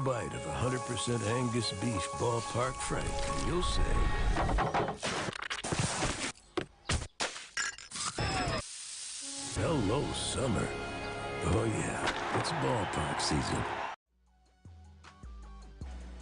bite of 100% Angus beef ballpark frank, and you'll say, hello, summer. Oh yeah, it's ballpark season.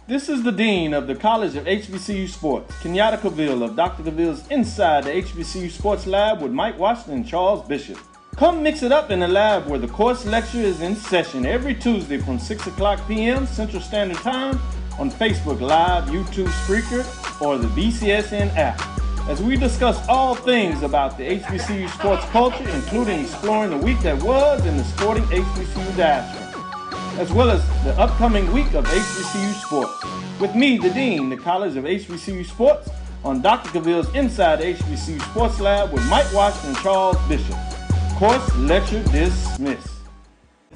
This is the Dean of the College of HBCU Sports, Kenyatta Cavill of Dr. Cavill's Inside the HBCU Sports Lab with Mike Washington and Charles Bishop. Come mix it up in the lab where the course lecture is in session every Tuesday from 6 o'clock p.m. Central Standard Time on Facebook Live, YouTube Spreaker, or the BCSN app, as we discuss all things about the HBCU sports culture, including exploring the week that was in the sporting HBCU diaspora, as well as the upcoming week of HBCU sports. With me, the Dean, the College of HBCU Sports, on Dr. Cavill's Inside the HBCU Sports Lab with Mike Washington and Charles Bishop. Course lecture dismissed.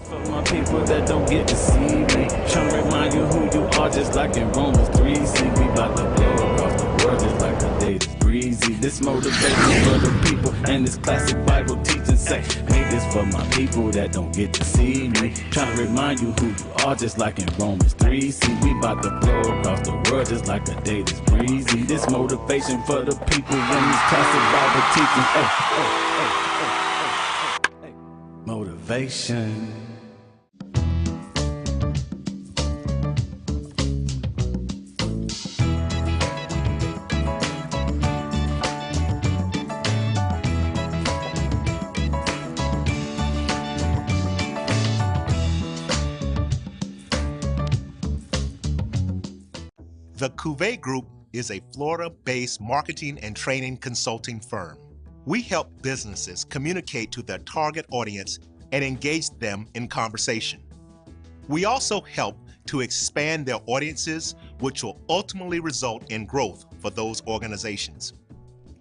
For my people that don't get to see me, trying to remind you who you are, just like in Romans 3. See, we about to blow across the world just like the day is breezy. This motivation for the people, and this classic Bible teaching say, make this for my people that don't get to see me. Trying to remind you who you are, just like in Romans 3. See, we about to blow across the world just like the day is breezy. This motivation for the people, and this classic Bible teaching. Motivation. The Cuvée Group is a Florida-based marketing and training consulting firm. We help businesses communicate to their target audience and engage them in conversation. We also help to expand their audiences, which will ultimately result in growth for those organizations.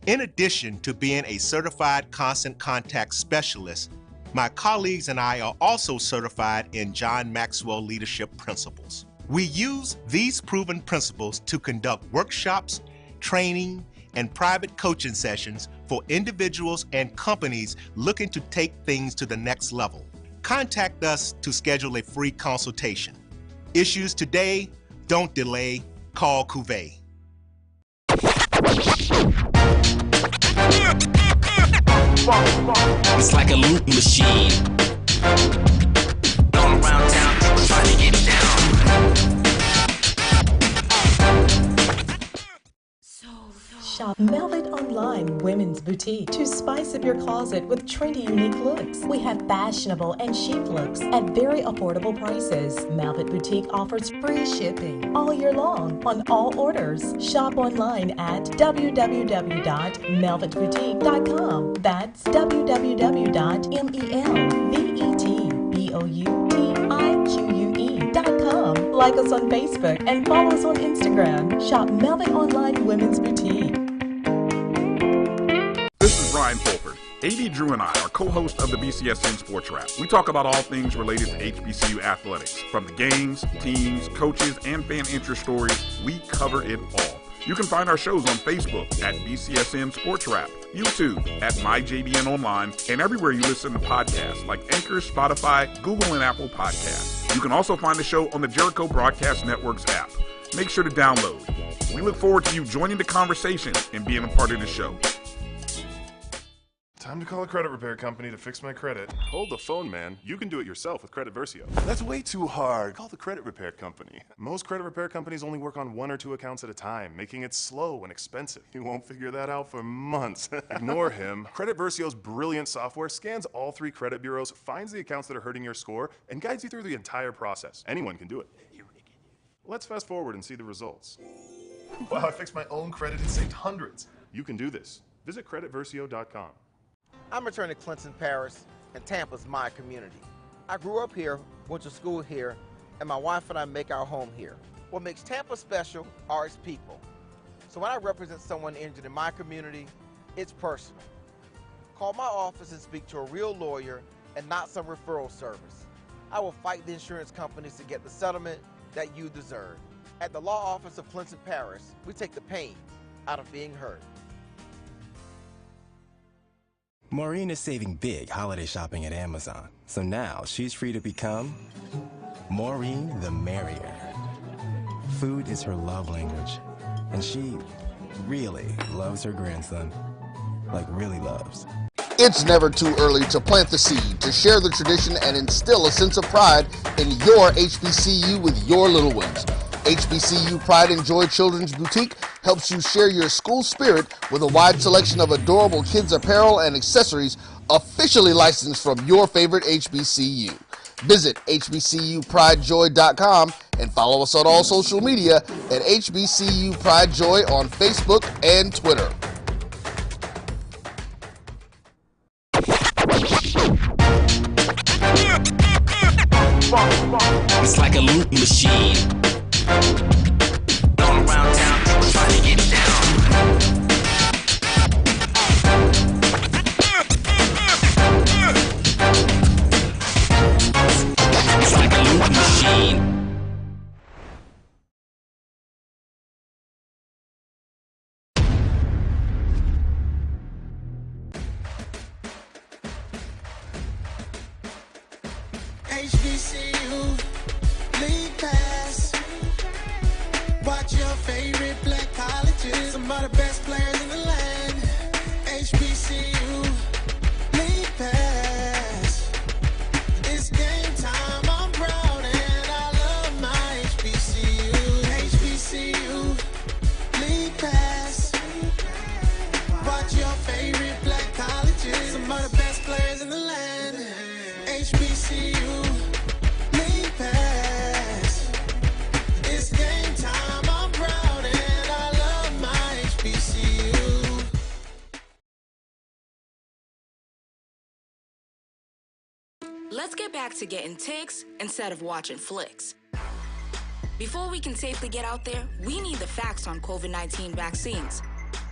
In addition to being a certified constant contact specialist, my colleagues and I are also certified in John Maxwell Leadership Principles. We use these proven principles to conduct workshops, training, and private coaching sessions for individuals and companies looking to take things to the next level. Contact us to schedule a free consultation. Issues today, don't delay, call Cuvée. It's like a loop machine. All around town, people trying to get down. Shop Velvet Online Women's Boutique to spice up your closet with trendy, unique looks. We have fashionable and chic looks at very affordable prices. Velvet Boutique offers free shipping all year long on all orders. Shop online at www.melvetboutique.com. That's www.melvetboutique.com. Like us on Facebook and follow us on Instagram. Shop Velvet Online Women's Boutique. This is Brian Fulford. A.D. Drew and I are co-hosts of the BCSN Sports Wrap. We talk about all things related to HBCU athletics. From the games, teams, coaches, and fan interest stories, we cover it all. You can find our shows on Facebook at BCSN Sports Wrap, YouTube at MyJBN Online, and everywhere you listen to podcasts like Anchor, Spotify, Google, and Apple Podcasts. You can also find the show on the Jericho Broadcast Network's app. Make sure to download. We look forward to you joining the conversation and being a part of the show. Time to call a credit repair company to fix my credit. Hold the phone, man. You can do it yourself with Credit Versio. That's way too hard. Call the credit repair company. Most credit repair companies only work on 1 or 2 accounts at a time, making it slow and expensive. You won't figure that out for months. Ignore him. Credit Versio's brilliant software scans all 3 credit bureaus, finds the accounts that are hurting your score, and guides you through the entire process. Anyone can do it. Let's fast forward and see the results. Wow, I fixed my own credit and saved hundreds. You can do this. Visit creditversio.com. I'm attorney Clinton Paris, and Tampa's my community. I grew up here, went to school here, and my wife and I make our home here. What makes Tampa special are its people. So when I represent someone injured in my community, it's personal. Call my office and speak to a real lawyer and not some referral service. I will fight the insurance companies to get the settlement that you deserve. At the law office of Clinton Paris, we take the pain out of being hurt. Maureen is saving big holiday shopping at Amazon, so now she's free to become Maureen the Merrier. Food is her love language, and she really loves her grandson. Like, really loves. It's never too early to plant the seed, to share the tradition, and instill a sense of pride in your HBCU with your little ones. HBCU Pride and Joy Children's Boutique helps you share your school spirit with a wide selection of adorable kids apparel and accessories officially licensed from your favorite HBCU. Visit hbcupridejoy.com and follow us on all social media at HBCU Pride Joy on Facebook and Twitter. It's like a loop machine. All around town, people trying to get down. It's like a loop machine. HBCU League Pass. Watch your favorite black colleges. Some of the best players in the land. HBCU League Pass. It's game time. I'm proud and I love my HBCU. HBCU League Pass. Watch your favorite black colleges. Some of the best players in the land. HBCU League Pass. It's game time. I'm proud and I love my HBCU. Let's get back to getting ticks instead of watching flicks. Before we can safely get out there, we need the facts on COVID-19 vaccines.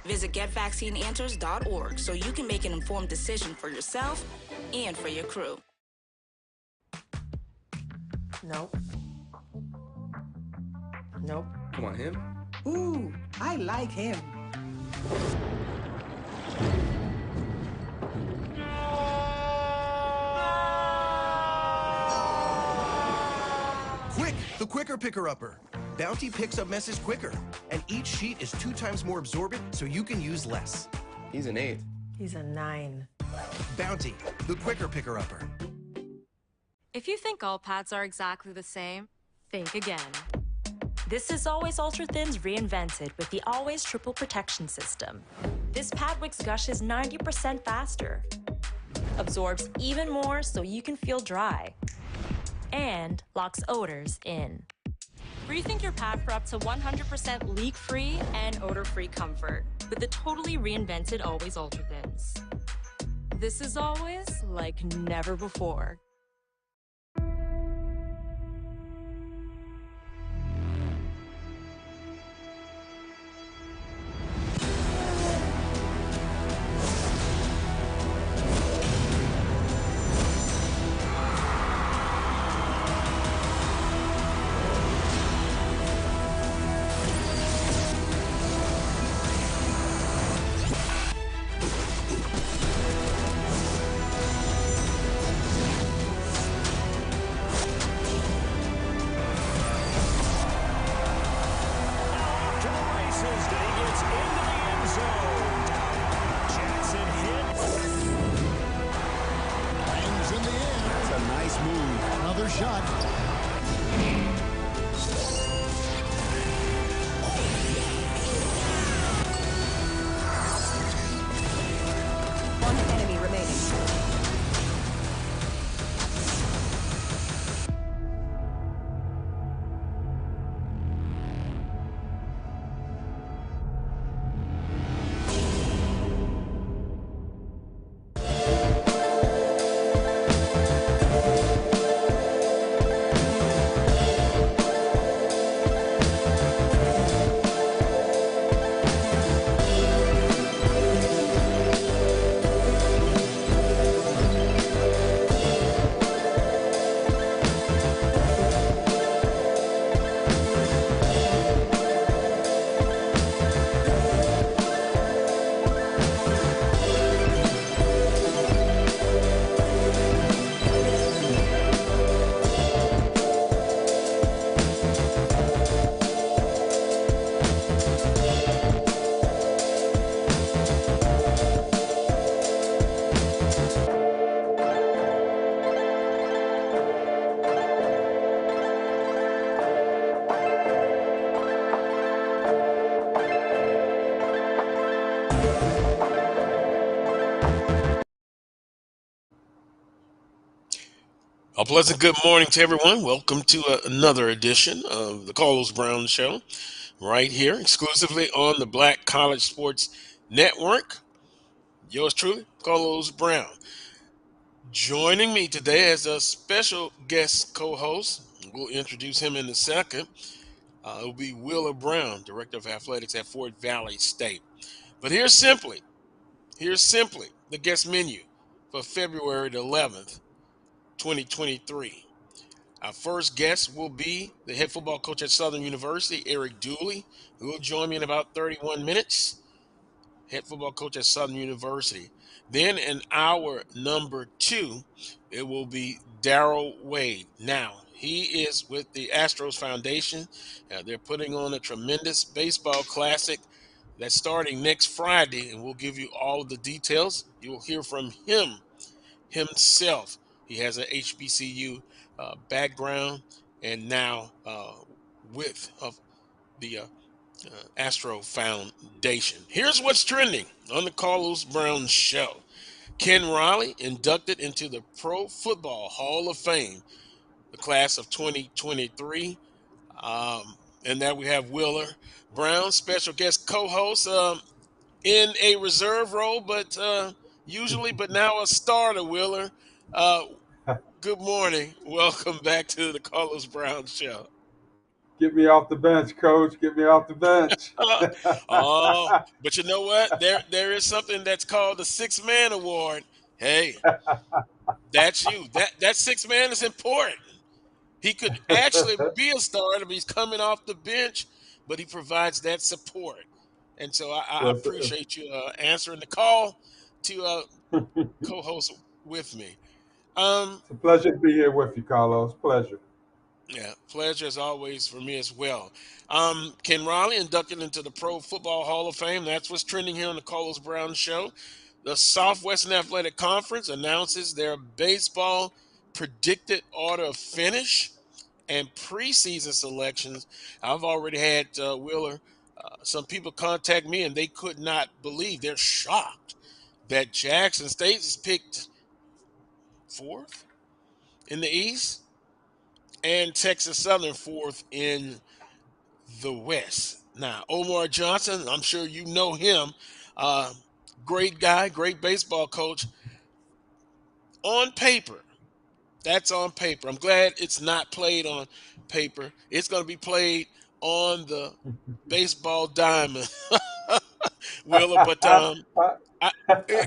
Visit getvaccineanswers.org so you can make an informed decision for yourself and for your crew. Nope. Nope. Come on, him? Ooh, I like him. Quick, the quicker picker-upper. Bounty picks up messes quicker, and each sheet is 2 times more absorbent, so you can use less. He's an 8. He's a 9. Bounty, the quicker picker-upper. If you think all pads are exactly the same, think again. This is Always Ultra Thins reinvented with the Always Triple Protection System. This pad wicks gushes 90% faster, absorbs even more so you can feel dry, and locks odors in. Rethink your pad for up to 100% leak-free and odor-free comfort with the totally reinvented Always Ultra Thins. This is always like never before. A pleasant good morning to everyone. Welcome to another edition of the Carlos Brown Show, right here exclusively on the Black College Sports Network. Yours truly, Carlos Brown. Joining me today as a special guest co-host, we'll introduce him in a second. It will be Wheeler Brown, Director of Athletics at Fort Valley State. But here's simply the guest menu for February the 11th, 2023. Our first guest will be the head football coach at Southern University, Eric Dooley, who will join me in about 31 minutes. Head football coach at Southern University. Then in hour number 2, it will be Darrell Wade. Now, he is with the Astros Foundation. They're putting on a tremendous baseball classic that's starting next Friday, and we'll give you all of the details. You'll hear from him himself. He has an HBCU background, and now with of the Astro Foundation. Here's what's trending on the Carlos Brown Show. Ken Riley inducted into the Pro Football Hall of Fame, the class of 2023. Um, and there we have Wheeler Brown, special guest co-host, in a reserve role, but but now a starter. Wheeler, uh, good morning. Welcome back to the Carlos Brown Show. Get me off the bench, coach. Get me off the bench. Oh, but you know what? There is something that's called the Six Man Award. Hey, that's you. That six man is important. He could actually be a starter, but he's coming off the bench, but he provides that support. And so I Yes, sir. appreciate you answering the call to co-host with me. It's a pleasure to be here with you, Carlos. Pleasure. Yeah, pleasure as always for me as well. Ken Riley inducted into the Pro Football Hall of Fame. That's what's trending here on the Carlos Brown Show. The Southwestern Athletic Conference announces their baseball predicted order of finish and preseason selections. I've already had Wheeler. Some people contact me and they could not believe. They're shocked that Jackson State is picked fourth in the East and Texas Southern fourth in the West. Now, Omar Johnson, I'm sure you know him. Uh, Great guy, great baseball coach. On paper, that's on paper. I'm glad it's not played on paper. It's going to be played on the baseball diamond, Willa. But I,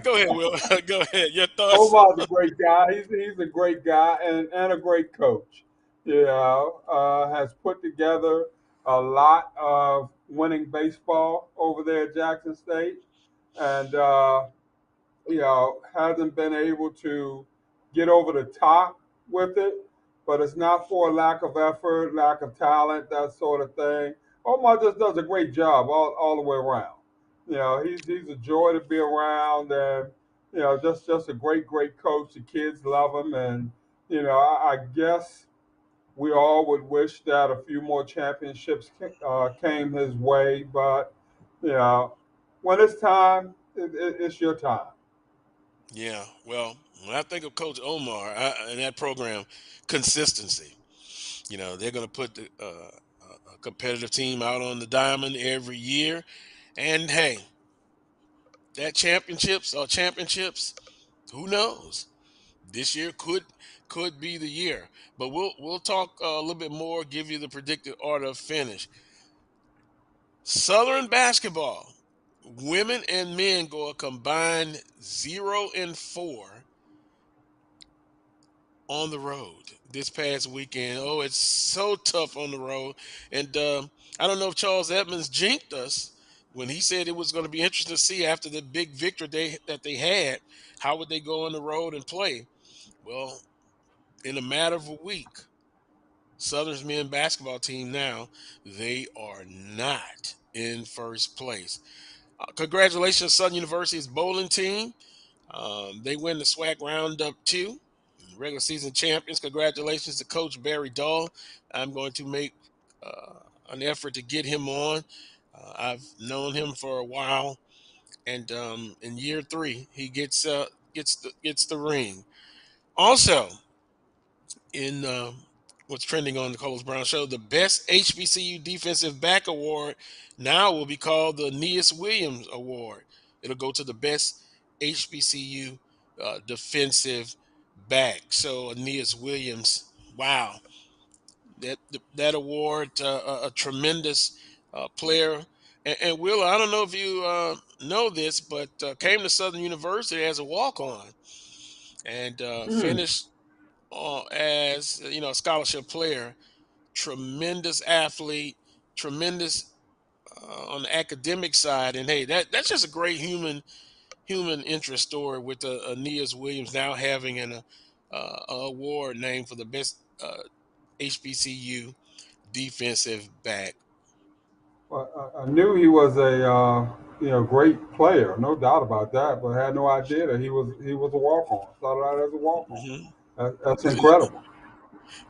go ahead, Willa. Go ahead. Your thoughts? Omar's a great guy. He's a great guy and a great coach. Has put together a lot of winning baseball over there at Jackson State, and hasn't been able to get over the top with it, but it's not for lack of effort, lack of talent, that sort of thing. Omar just does a great job all the way around. He's a joy to be around, and just a great coach. The kids love him, and I guess we all would wish that a few more championships came his way, but you know, when it's time, it's your time. Yeah. Well, when I think of Coach Omar and that program, consistency. They're going to put a competitive team out on the diamond every year. And hey, that championships, who knows? This year could be the year. But we'll talk a little bit more, give you the predicted order of finish. Southern basketball, women and men go a combined 0-4 on the road this past weekend. Oh, it's so tough on the road. And I don't know if Charles Edmonds jinked us when he said it was going to be interesting to see after the big victory that they had, how would they go on the road and play? Well, in a matter of a week, Southern's men basketball team now, they are not in first place. Congratulations, Southern University's bowling team. They win the SWAC Roundup 2. Regular season champions. Congratulations to Coach Barry Dahl. I'm going to make an effort to get him on. I've known him for a while, and in year 3, he gets the ring. Also, in what's trending on the Carlos Brown show, the best HBCU defensive back award now will be called the Aeneas Williams Award. It'll go to the best HBCU defensive back. So Aeneas Williams, wow, that award, a tremendous player. And Will, I don't know if you know this, but came to Southern University as a walk on and Mm. finished as a scholarship player. Tremendous athlete, tremendous on the academic side, and hey, that's just a great human interest story with Aeneas Williams now having a award named for the best HBCU defensive back. Well, I knew he was a great player, no doubt about that, but I had no idea that he was a walk on. Started out as a walk on. Hmm. That's incredible.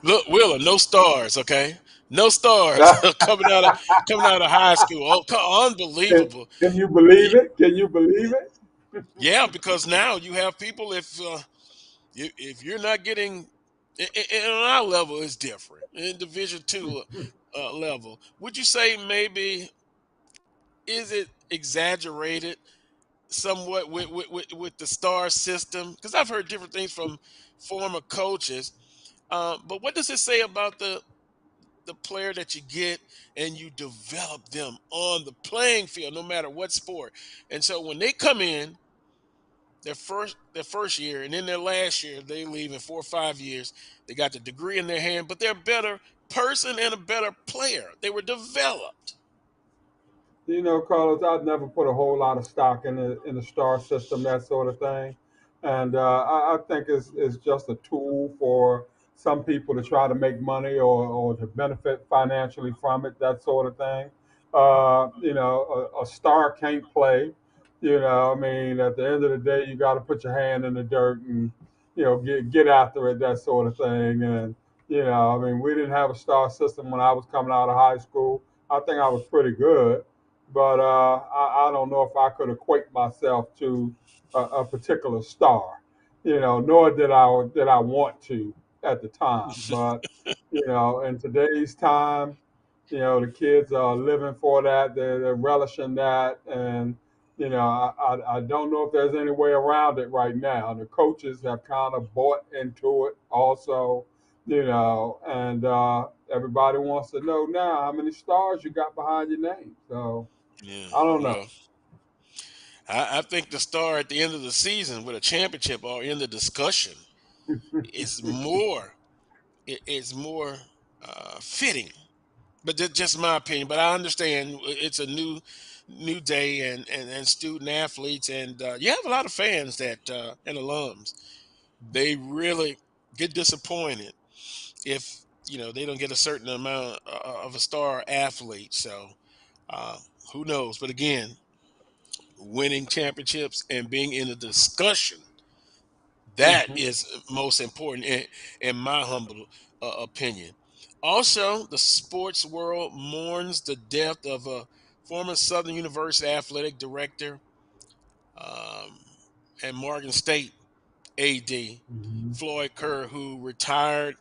Look, Willa, no stars, okay? No stars coming out of high school. Oh, unbelievable! Can you believe it? Can you believe it? Yeah, because now you have people. If you're not getting, and on our level is different. In Division 2 level, would you say maybe is it exaggerated somewhat with the star system? Because I've heard different things from former coaches. But what does it say about the player that you get and you develop them on the playing field, no matter what sport? And so when they come in their first year and then their last year, they leave in 4 or 5 years. They got the degree in their hand, but they're a better person and a better player. They were developed. Carlos, I've never put a whole lot of stock in the star system, that sort of thing, and I think it's just a tool for some people to try to make money or to benefit financially from it, that sort of thing. A star can't play. I mean, at the end of the day, you got to put your hand in the dirt and get after it, that sort of thing. And I mean, we didn't have a star system when I was coming out of high school. I think I was pretty good, but I don't know if I could equate myself to a particular star, nor did I want to at the time. But in today's time, the kids are living for that. They're relishing that, and I don't know if there's any way around it right now. The coaches have kind of bought into it also, and everybody wants to know now how many stars you got behind your name. So Yeah, I don't know. well, I think the star at the end of the season with a championship or in the discussion is more fitting. But that's just my opinion. But I understand it's a new day and student athletes and you have a lot of fans that and alums. They really get disappointed if they don't get a certain amount of a star athlete. So uh, who knows? But again, winning championships and being in the discussion, that Hmm. is most important in my humble opinion. Also, the sports world mourns the death of a former Southern University athletic director um, and Morgan State AD, Hmm. Floyd Kerr, who retired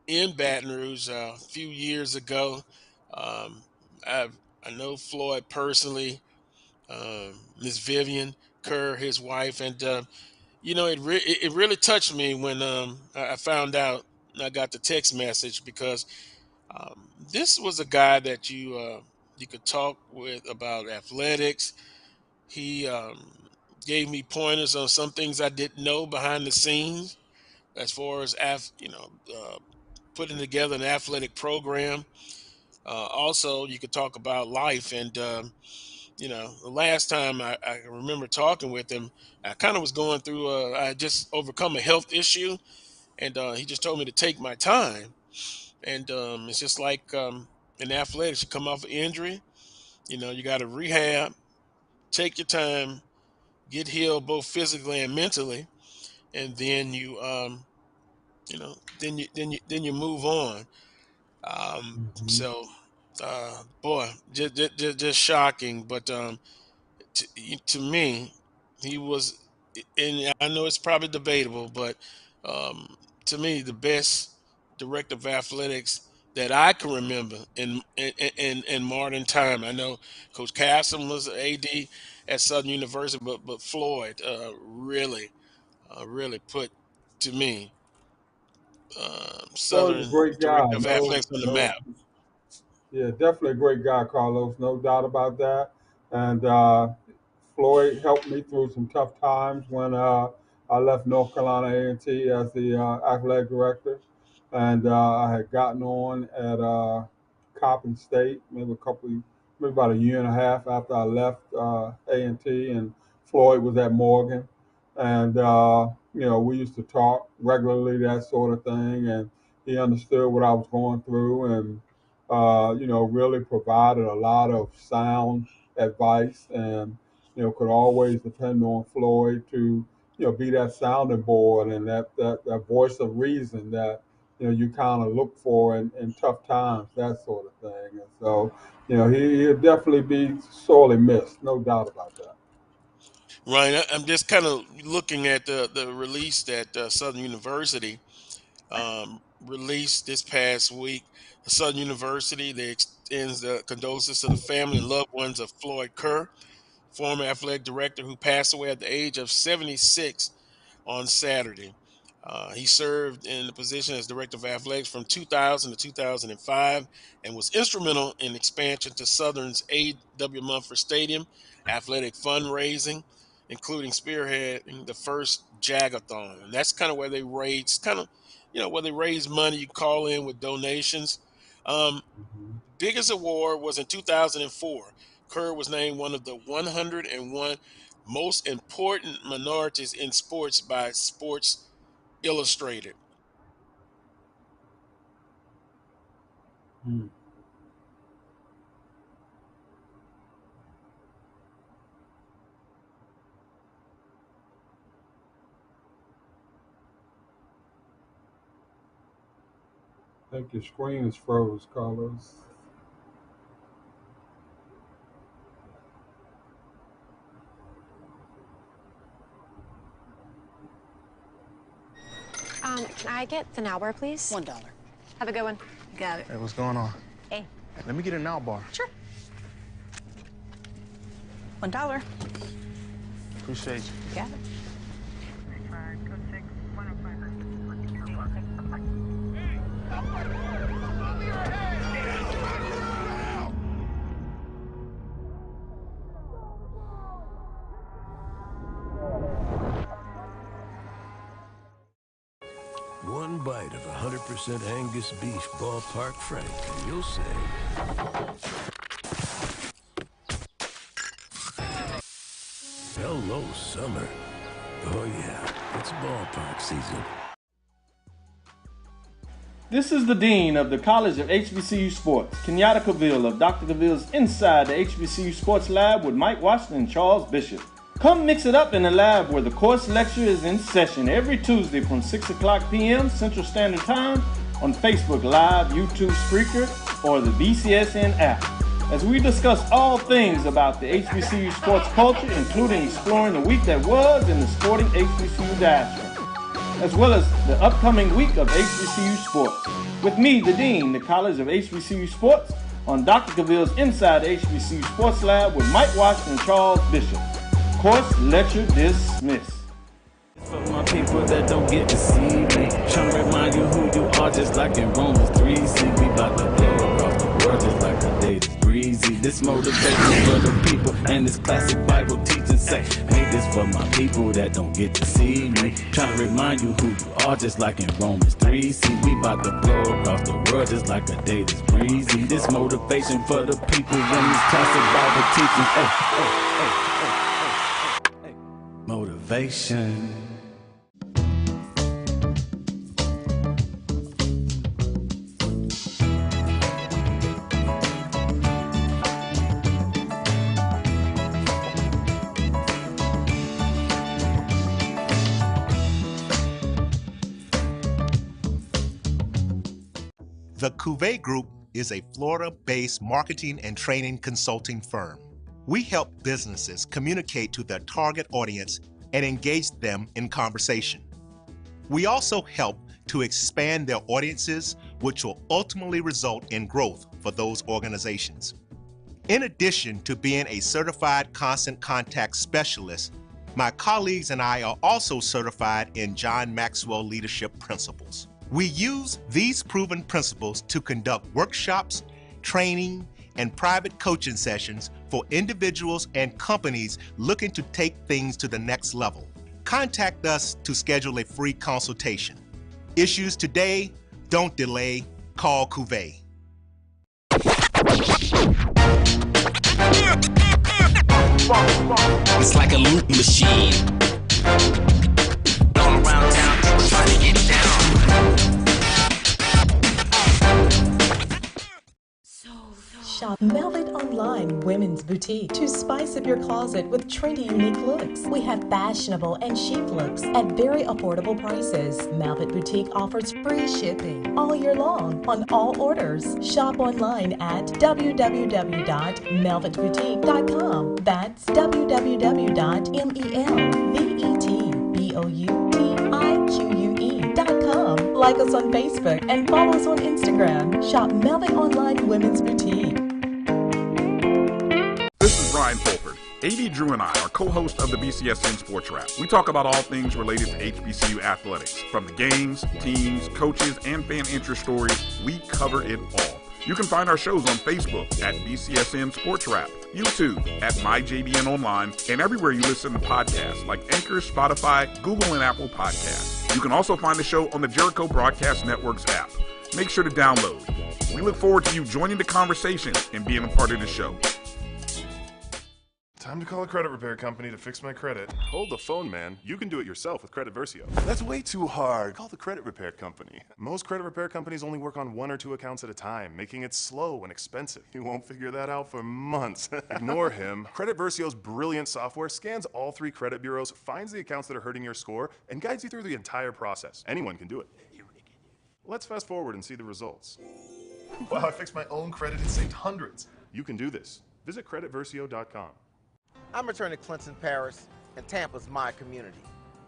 in Baton Rouge a few years ago. Um, I know Floyd personally, Miss Vivian Kerr, his wife, and it really touched me when I found out. I got the text message because this was a guy that you could talk with about athletics. He gave me pointers on some things I didn't know behind the scenes as far as putting together an athletic program. Also, you could talk about life and the last time I remember talking with him, I kind of was going through. I had just overcome a health issue, and he just told me to take my time. And it's just like in athletics, you come off an injury, you got to rehab, take your time, get healed both physically and mentally, and then you move on. Hmm. So, boy, just shocking, but to me, he was, and I know it's probably debatable, but um, to me, the best. director of athletics that I can remember in modern time. I know Coach Casson was AD at Southern University, but Floyd really put, to me, Floyd's a Southern great guy. director of No, athletics on the no, map. yeah, definitely a great guy, Carlos. No doubt about that. And Floyd helped me through some tough times when I left North Carolina A&T as the athletic director, and I had gotten on at Coppin State maybe about a year and a half after I left A&T, and Floyd was at Morgan, and we used to talk regularly, that sort of thing, and he understood what I was going through, and really provided a lot of sound advice, and could always depend on Floyd to be that sounding board and that voice of reason that you kind of look for in tough times, that sort of thing. And so he'll definitely be sorely missed, no doubt about that. Ryan, I'm just kind of looking at the release that Southern University released this past week. Southern University, they extends the condolences to the family and loved ones of Floyd Kerr, former athletic director who passed away at the age of 76 on Saturday. He served in the position as director of athletics from 2000 to 2005 and was instrumental in expansion to Southern's A.W. Mumford Stadium, athletic fundraising, including spearheading the first Jagathon. And that's kind of where they raise, where they raise money. You call in with donations. Biggest award was in 2004. Kerr was named one of the 101 most important minorities in sports by Sports Illustrated. I think your screen is froze, Carlos. Can I get the now bar, please? $1. Have a good one. Got it. Hey, what's going on? Hey. Let me get a now bar. Sure. $1. Appreciate you. Got it. One bite of 100% Angus beef ballpark frank, and you'll say, hello, summer. Oh yeah, it's ballpark season. This is the Dean of the College of HBCU Sports, Kenyatta Cavill of Dr. Cavill's Inside the HBCU Sports Lab with Mike Washington and Charles Bishop. Come mix it up in the lab where the course lecture is in session every Tuesday from 6 o'clock p.m. Central Standard Time on Facebook Live, YouTube Spreaker, or the BCSN app, as we discuss all things about the HBCU sports culture, including exploring the week that was in the sporting HBCU diaspora, as well as the upcoming week of HBCU sports. With me, the Dean, the College of HBCU Sports, on Dr. Cavill's Inside the HBCU Sports Lab with Mike Washington and Charles Bishop. Course lecture dismissed. For my people that don't get to see me, trying to remind you who you are, just like in Romans 3. See, we about to blow across the world just like a day that's breezy. This motivation for the people, and this classic Bible teaching say, hey, this for my people that don't get to see me, trying to remind you who you are, just like in Romans 3. See, we about to blow across the world just like a day that's breezy. This motivation for the people, and this classic Bible teaching, hey. Motivation. The Cuvée Group is a Florida-based marketing and training consulting firm. We help businesses communicate to their target audience and engage them in conversation. We also help to expand their audiences, which will ultimately result in growth for those organizations. In addition to being a certified constant contact specialist, my colleagues and I are also certified in John Maxwell Leadership Principles. We use these proven principles to conduct workshops, training, and private coaching sessions for individuals and companies looking to take things to the next level. Contact us to schedule a free consultation. Issues today, don't delay, call Cuvée. It's like a loot machine. All around town, people trying to get down. Shop Velvet Online Women's Boutique to spice up your closet with trendy, unique looks. We have fashionable and chic looks at very affordable prices. Velvet Boutique offers free shipping all year long on all orders. Shop online at www.melvetboutique.com. That's www.melvetboutique.com. Like us on Facebook and follow us on Instagram. Shop Velvet Online Women's Boutique. This is Brian Fulford. AD Drew and I are co-hosts of the BCSN Sports Wrap. We talk about all things related to HBCU athletics. From the games, teams, coaches, and fan interest stories, we cover it all. You can find our shows on Facebook at BCSN Sports Wrap, YouTube at MyJBN Online, and everywhere you listen to podcasts like Anchor, Spotify, Google, and Apple Podcasts. You can also find the show on the Jericho Broadcast Network's app. Make sure to download. We look forward to you joining the conversation and being a part of the show. Time to call a credit repair company to fix my credit. Hold the phone, man. You can do it yourself with Credit Versio. That's way too hard. Call the credit repair company. Most credit repair companies only work on 1 or 2 accounts at a time, making it slow and expensive. You won't figure that out for months. Ignore him. Credit Versio's brilliant software scans all 3 credit bureaus, finds the accounts that are hurting your score, and guides you through the entire process. Anyone can do it. Let's fast forward and see the results. Wow, I fixed my own credit and saved hundreds. You can do this. Visit creditversio.com. I'm attorney Clinton Paris, and Tampa's my community.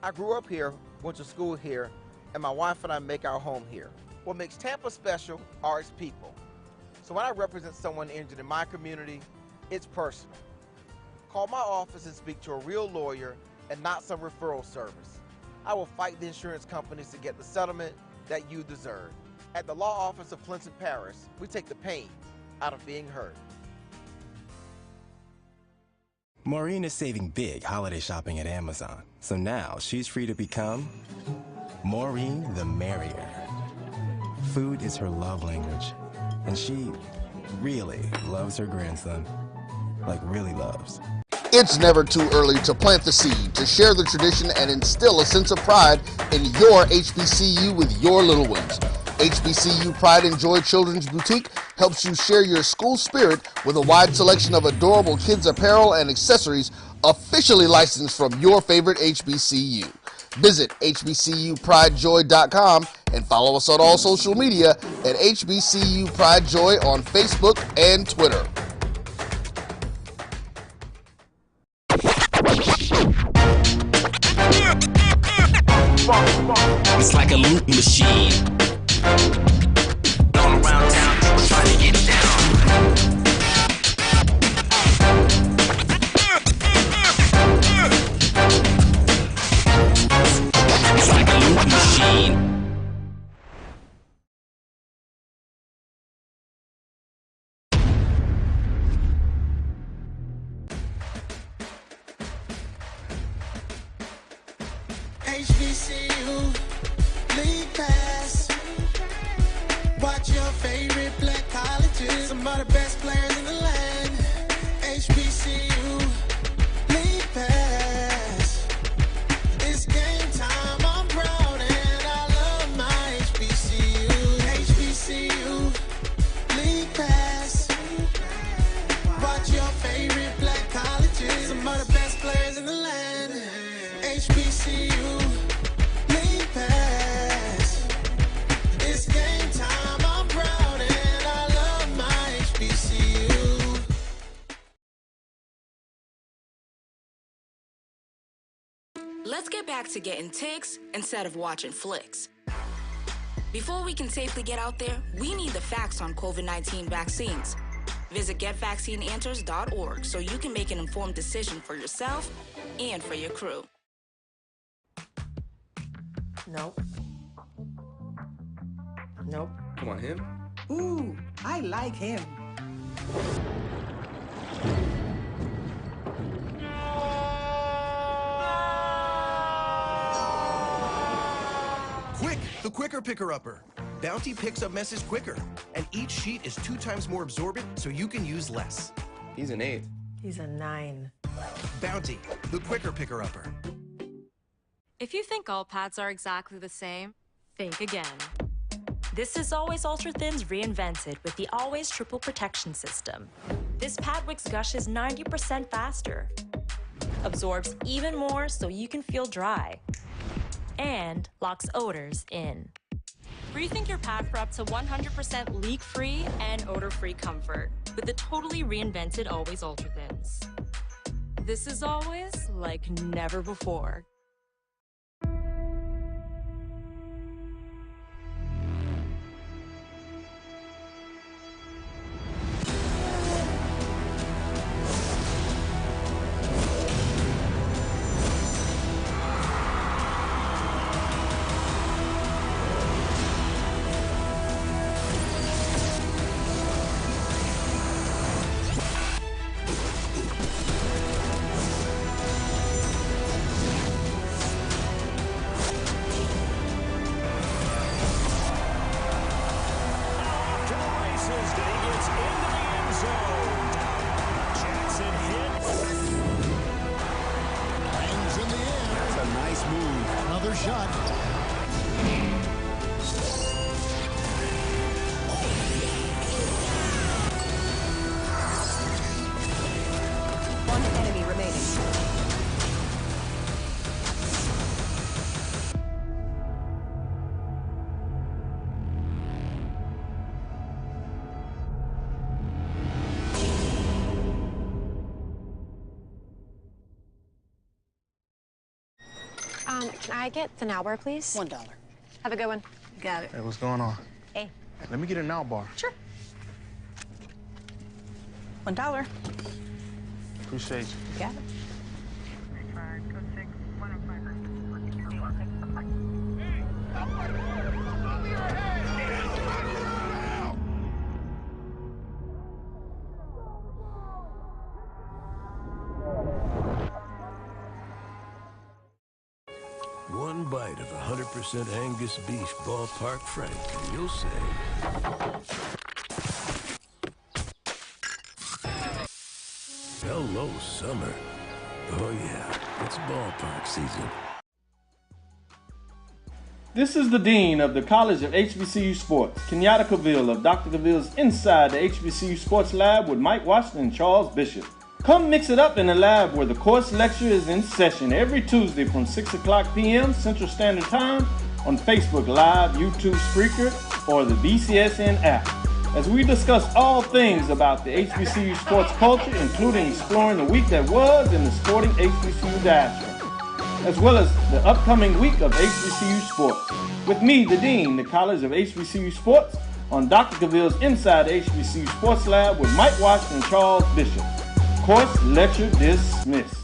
I grew up here, went to school here, and my wife and I make our home here. What makes Tampa special are its people. So when I represent someone injured in my community, it's personal. Call my office and speak to a real lawyer and not some referral service. I will fight the insurance companies to get the settlement that you deserve. At the law office of Clinton Paris, we take the pain out of being hurt. Maureen is saving big holiday shopping at Amazon, so now she's free to become Maureen the Merrier. Food is her love language, and she really loves her grandson, like really loves. It's never too early to plant the seed, to share the tradition, and instill a sense of pride in your HBCU with your little ones. HBCU Pride and Joy Children's Boutique helps you share your school spirit with a wide selection of adorable kids apparel and accessories officially licensed from your favorite HBCU. Visit hbcupridejoy.com and follow us on all social media at HBCU Pride Joy on Facebook and Twitter. It's like a loot machine. All around town, people trying to get down. It's like a loot machine. HBCU League Pass. Watch your favorite black colleges. Some of the best players in the land. HBCU League Pass. It's game time. I'm proud and I love my HBCU. HBCU League Pass. Watch your favorite black colleges. Some of the best players in the land. HBCU League Pass. It's game time. I'm proud and I love my HBCU. Let's get back to getting ticks instead of watching flicks. Before we can safely get out there, we need the facts on COVID-19 vaccines. Visit getvaccineanswers.org so you can make an informed decision for yourself and for your crew. Nope. Nope. Come on, him. Ooh, I like him. Quick, the quicker picker-upper. Bounty picks up messes quicker, and each sheet is 2 times more absorbent so you can use less. He's an 8. He's a 9. Bounty, the quicker picker-upper. If you think all pads are exactly the same, think again. This is Always Ultra Thins reinvented with the Always Triple Protection System. This pad wicks gushes 90% faster, absorbs even more so you can feel dry, and locks odors in. Rethink your pad for up to 100% leak-free and odor-free comfort with the totally reinvented Always Ultra Thins. This is always like never before. Can I get the now bar, please? $1. Have a good one. Got it. Hey, what's going on? Hey. Let me get a now bar. Sure. $1. Appreciate you. Got it. One bite of 100% Angus beef ballpark frank, and you'll say, hello, summer. Oh yeah, it's ballpark season. This is the Dean of the College of HBCU Sports, Kenyatta Cavill of Dr. Cavill's Inside the HBCU Sports Lab with Mike Washington and Charles Bishop. Come mix it up in the lab where the course lecture is in session every Tuesday from 6 o'clock p.m. Central Standard Time on Facebook Live, YouTube Spreaker, or the BCSN app, as we discuss all things about the HBCU sports culture, including exploring the week that was in the sporting HBCU diaspora, as well as the upcoming week of HBCU sports. With me, the Dean, the College of HBCU Sports, on Dr. Cavill's Inside the HBCU Sports Lab with Mike Washington and Charles Bishop. Course lecture dismissed.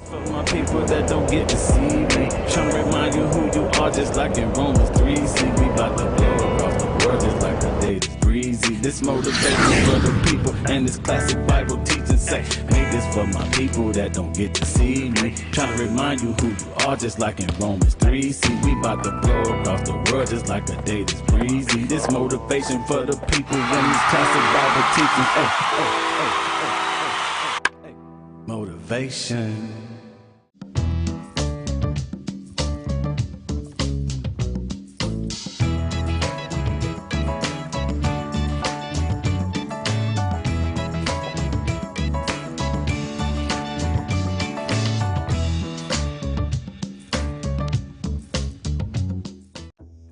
For my people that don't get to see me, trying to remind you who you are, just like in Romans 3. See, we about to blow across the world just like the day that's breezy. This motivation for the people, and this classic Bible teaching say, make this for my people that don't get to see me. Trying to remind you who you are, just like in Romans 3. See, we about to blow across the world just like the day that's breezy. This motivation for the people, and this classic Bible teaching. Motivation.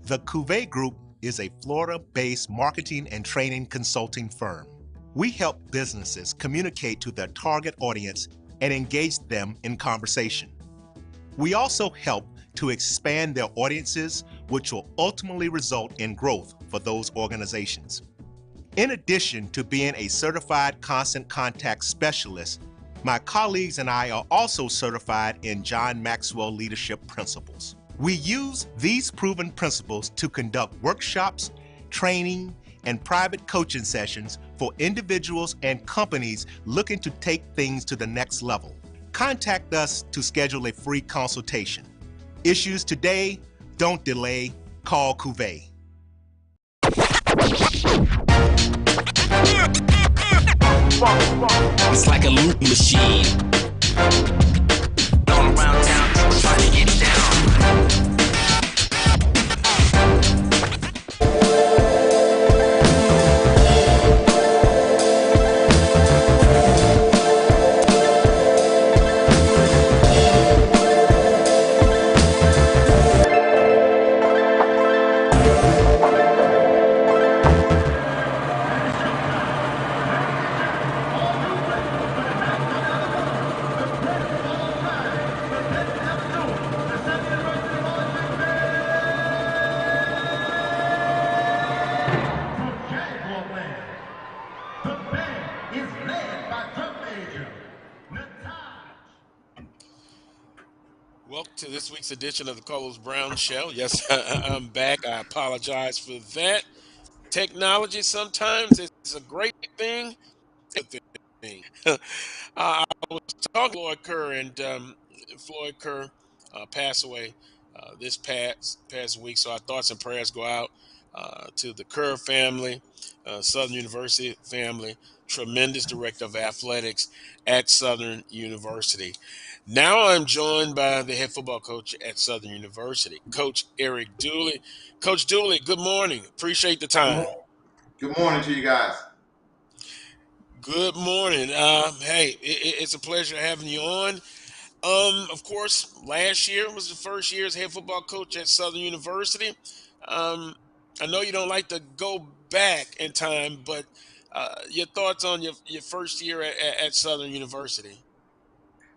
The Cuvée Group is a Florida-based marketing and training consulting firm. We help businesses communicate to their target audience and engage them in conversation. We also help to expand their audiences which will ultimately result in growth for those organizations. In addition to being a certified constant contact specialist, my colleagues and I are also certified in John Maxwell Leadership Principles. We use these proven principles to conduct workshops, training, and private coaching sessions for individuals and companies looking to take things to the next level. Contact us to schedule a free consultation. Issues today, don't delay, call Cuvée. It's like a loot machine. All around town, trying to get down. Welcome to this week's edition of the Carlos Brown Show. Yes, I'm back. I apologize for that. Technology sometimes is a great thing. It's a thing. I was talking to Floyd Kerr, and Floyd Kerr passed away this past week. So our thoughts and prayers go out to the Kerr family, Southern University family, tremendous director of athletics at Southern University. Now I'm joined by the head football coach at Southern University, Coach Eric Dooley. Coach Dooley, good morning. Appreciate the time. Good morning to you guys. Good morning. Hey, it's a pleasure having you on. Of course, last year was the first year as head football coach at Southern University. Um, I know you don't like to go back in time, but your thoughts on your first year at Southern University?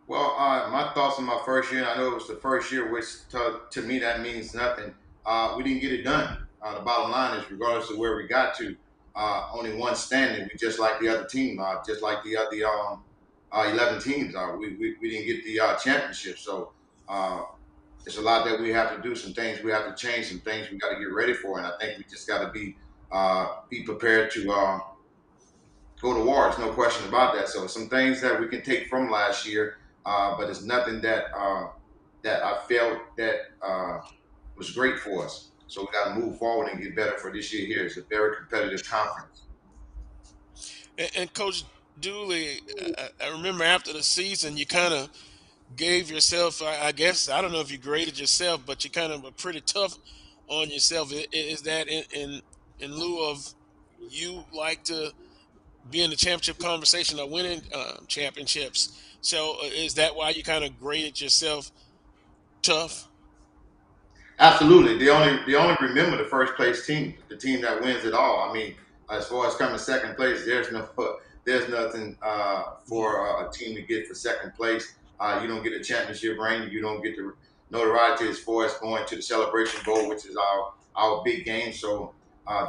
Well, my thoughts on my first year, and I know it was the first year, which to me that means nothing. We didn't get it done. The bottom line is, regardless of where we got to, only one standing. We just like the other team, just like the other 11 teams. We didn't get the championship. So it's a lot that we have to do. Some things we have to change. Some things we got to get ready for. And I think we just got to be prepared to go to war. There's no question about that. So some things that we can take from last year, but it's nothing that that I felt that was great for us. So we got to move forward and get better for this year. Here, it's a very competitive conference. And Coach Dooley, I remember after the season, you kind of gave yourself, I guess, I don't know if you graded yourself, but you kind of were pretty tough on yourself. Is that in lieu of you like to be in the championship conversation or winning championships? So is that why you kind of graded yourself tough? Absolutely. They only remember the first place team, the team that wins it all. I mean, as far as coming second place, there's nothing for a team to get for second place. You don't get a championship ring. You don't get the notoriety as far as going to the Celebration Bowl, which is our big game. So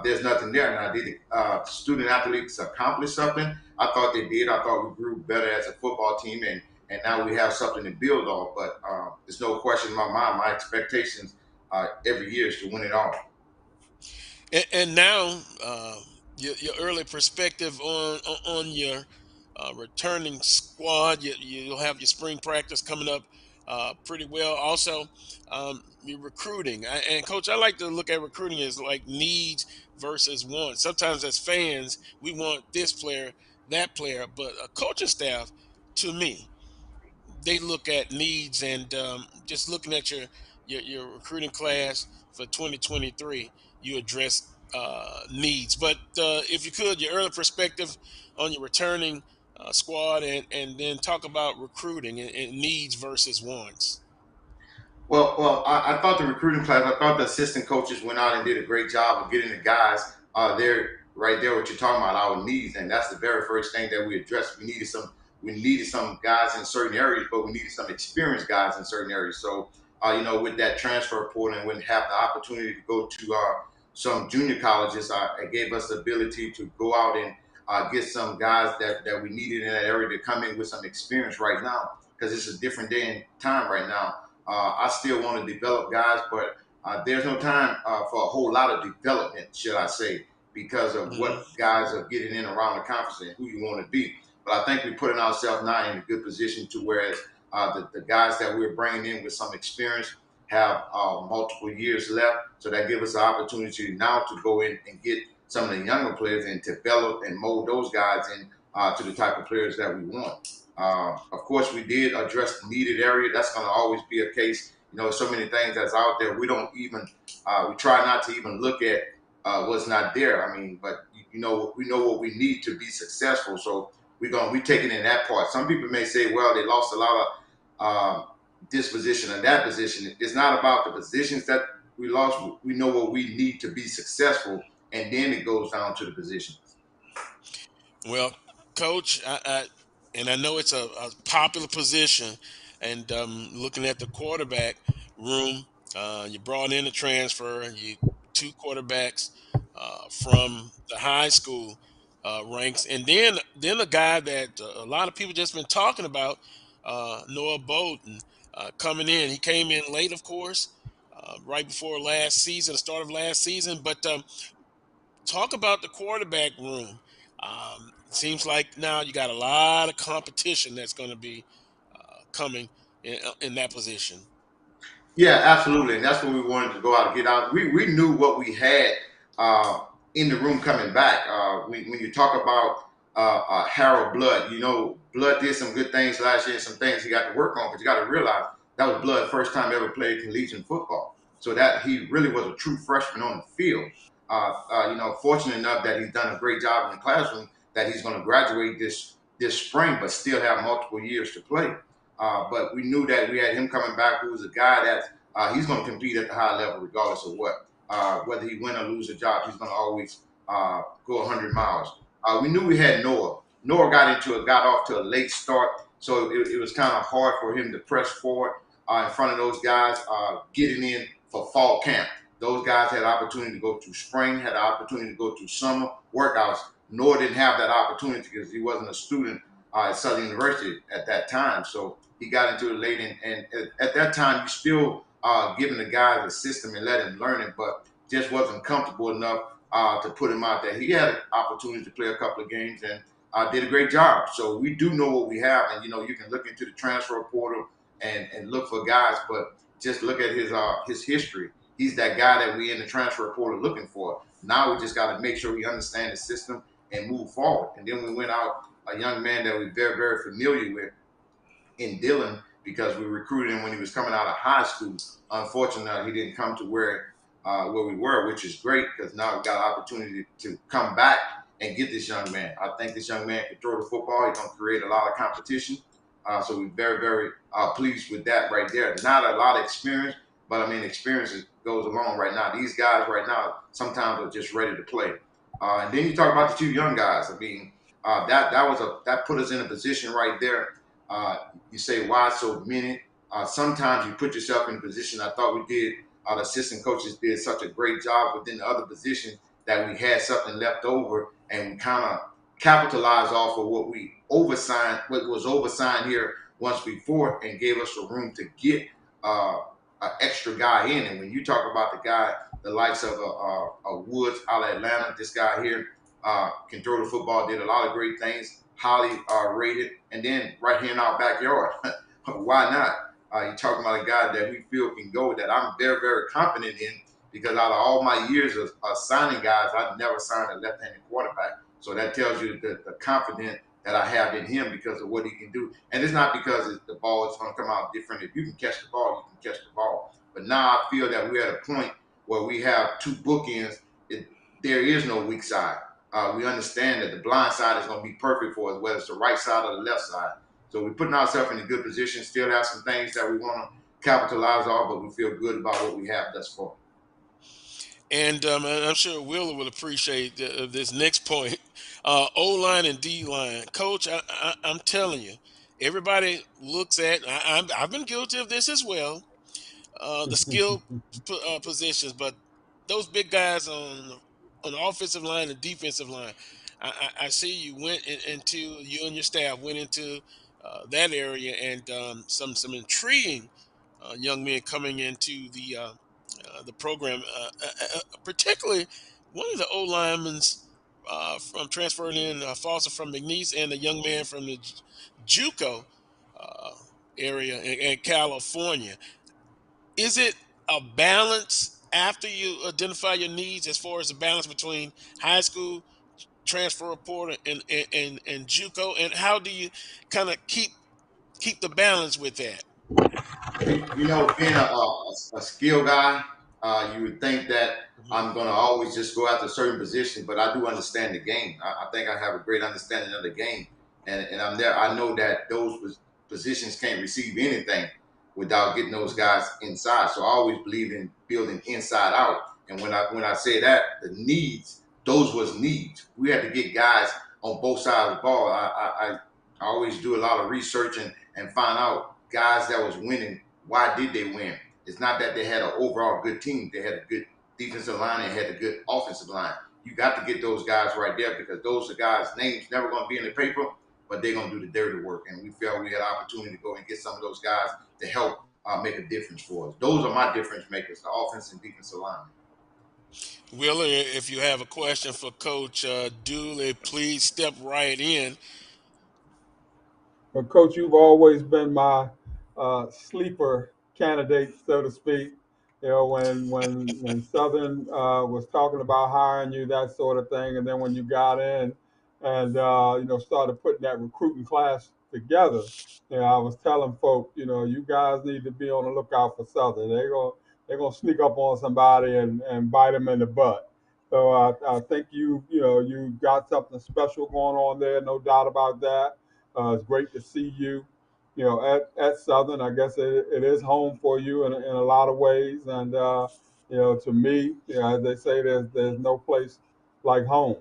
there's nothing there. Now, did the student athletes accomplish something? I thought they did. I thought we grew better as a football team, and now we have something to build on. But there's no question in my mind. My expectations every year is to win it all. And now, your early perspective on your returning squad. You'll have your spring practice coming up pretty well. Also, your recruiting. And coach, I like to look at recruiting as like needs versus wants. Sometimes as fans, we want this player, that player, but a coaching staff, to me, they look at needs and just looking at your recruiting class for 2023, you address needs. But if you could, your early perspective on your returning squad, and then talk about recruiting and needs versus wants. Well, I thought the recruiting class, I thought the assistant coaches went out and did a great job of getting the guys there, right there, what you're talking about, our needs, and that's the very first thing that we addressed. We needed some guys in certain areas, but we needed some experienced guys in certain areas. So with that transfer portal and wouldn't have the opportunity to go to some junior colleges, it gave us the ability to go out and get some guys that we needed in that area to come in with some experience right now, because it's a different day and time right now. I still want to develop guys, but there's no time for a whole lot of development, should I say, because of Mhm. what guys are getting in around the conference and who you want to be. But I think we're putting ourselves now in a good position to whereas the guys that we're bringing in with some experience have multiple years left. So that gives us the opportunity now to go in and get some of the younger players and develop and mold those guys in to the type of players that we want. Of course, we did address the needed area. That's going to always be a case. So many things that's out there. We don't even, we try not to even look at what's not there. I mean, but we know what we need to be successful. So we taking in that part. Some people may say, well, they lost a lot of this position and that position. It's not about the positions that we lost. We know what we need to be successful, and then it goes down to the positions. Well, Coach, and I know it's a popular position, and looking at the quarterback room, you brought in a transfer, you two quarterbacks from the high school ranks, and then a guy that a lot of people just been talking about, Noah Bolton, coming in. He came in late, of course, right before last season, the start of last season, but talk about the quarterback room. It seems like now you got a lot of competition that's going to be coming in that position. Yeah, absolutely, and that's what we wanted to go out and get out. We knew what we had in the room coming back. When you talk about Harold Blood, Blood did some good things last year and some things he got to work on. But you got to realize that was Blood's first time ever played collegiate football, so that he really was a true freshman on the field. Fortunate enough that he's done a great job in the classroom, that he's going to graduate this spring, but still have multiple years to play. But we knew that we had him coming back, who was a guy that he's going to compete at the high level regardless of what. Whether he win or lose a job, he's going to always go 100 miles. We knew we had Noah. Noah got off to a late start, so it was kind of hard for him to press forward in front of those guys getting in for fall camp. Those guys had opportunity to go through spring, had the opportunity to go through summer workouts. Noah didn't have that opportunity because he wasn't a student at Southern University at that time. So he got into it late, and at that time, you still giving the guys a system and let him learn it, but just wasn't comfortable enough to put him out there. He had an opportunity to play a couple of games and did a great job. So we do know what we have, and you can look into the transfer portal and look for guys, but just look at his history. He's that guy that we in the transfer portal looking for. Now we just got to make sure we understand the system and move forward. And then we went out a young man that we're very, very familiar with in Dylan, because we recruited him when he was coming out of high school. Unfortunately, he didn't come to where we were, which is great because now we've got an opportunity to come back and get this young man. I think this young man can throw the football. He's going to create a lot of competition. So we're very, very pleased with that right there. Not a lot of experience, but I mean, experience goes along right now. These guys right now sometimes are just ready to play. And then you talk about the two young guys. I mean, that put us in a position right there. You say, why so many? Sometimes you put yourself in a position. I thought we did. The assistant coaches did such a great job within the other positions that we had something left over, and we kind of capitalized off of what was oversigned here once before, and gave us the room to get an extra guy in. And when you talk about the guy, the likes of Woods out of Atlanta, this guy here can throw the football, did a lot of great things, highly rated, and then right here in our backyard. Why not? You're talking about a guy that we feel can go, that I'm very, very confident in, because out of all my years of signing guys, I've never signed a left-handed quarterback. So that tells you the confidence that I have in him because of what he can do. And it's not because the ball is going to come out different. If you can catch the ball, you can catch the ball. But now I feel that we're at a point where we have two bookends. There is no weak side. We understand that the blind side is going to be perfect for us, whether it's the right side or the left side. So we're putting ourselves in a good position. Still have some things that we want to capitalize on, but we feel good about what we have thus far. And I'm sure Wheeler will appreciate this next point. O line and D line, Coach. I'm telling you, everybody looks at. I've been guilty of this as well. the skill positions, but those big guys on the offensive line and defensive line, I see you went into you and your staff went into that area, and some intriguing young men coming into the program, particularly one of the old linemen from transferring in Foster from McNeese, and a young man from the JUCO uh, area in California. Is it a balance after you identify your needs, as far as the balance between high school transfer portal and JUCO, and how do you kind of keep the balance with that? Being a skill guy, you would think that Mhm. I'm going to always just go after certain positions, but I do understand the game. I think I have a great understanding of the game, and I'm there. I know that those positions can't receive anything without getting those guys inside. So I always believe in building inside out. And when I say that, the needs, those was needs. We had to get guys on both sides of the ball. I always do a lot of research and find out guys that was winning. Why did they win? It's not that they had an overall good team. They had a good defensive line and had a good offensive line. You got to get those guys right there, because those are guys' names never going to be in the paper, but they're going to do the dirty work. And we felt we had an opportunity to go and get some of those guys to help make a difference for us. Those are my difference makers, the offense and defensive line. Wheeler, if you have a question for Coach Dooley, please step right in. But Coach, you've always been my sleeper candidate, so to speak. When Southern was talking about hiring you, that sort of thing, and then when you got in and started putting that recruiting class together, I was telling folk, you guys need to be on the lookout for Southern. They're gonna sneak up on somebody and bite them in the butt. So I think you got something special going on there, no doubt about that. It's great to see you, at Southern. I guess it is home for you in a lot of ways. And, to me, as they say, there's no place like home.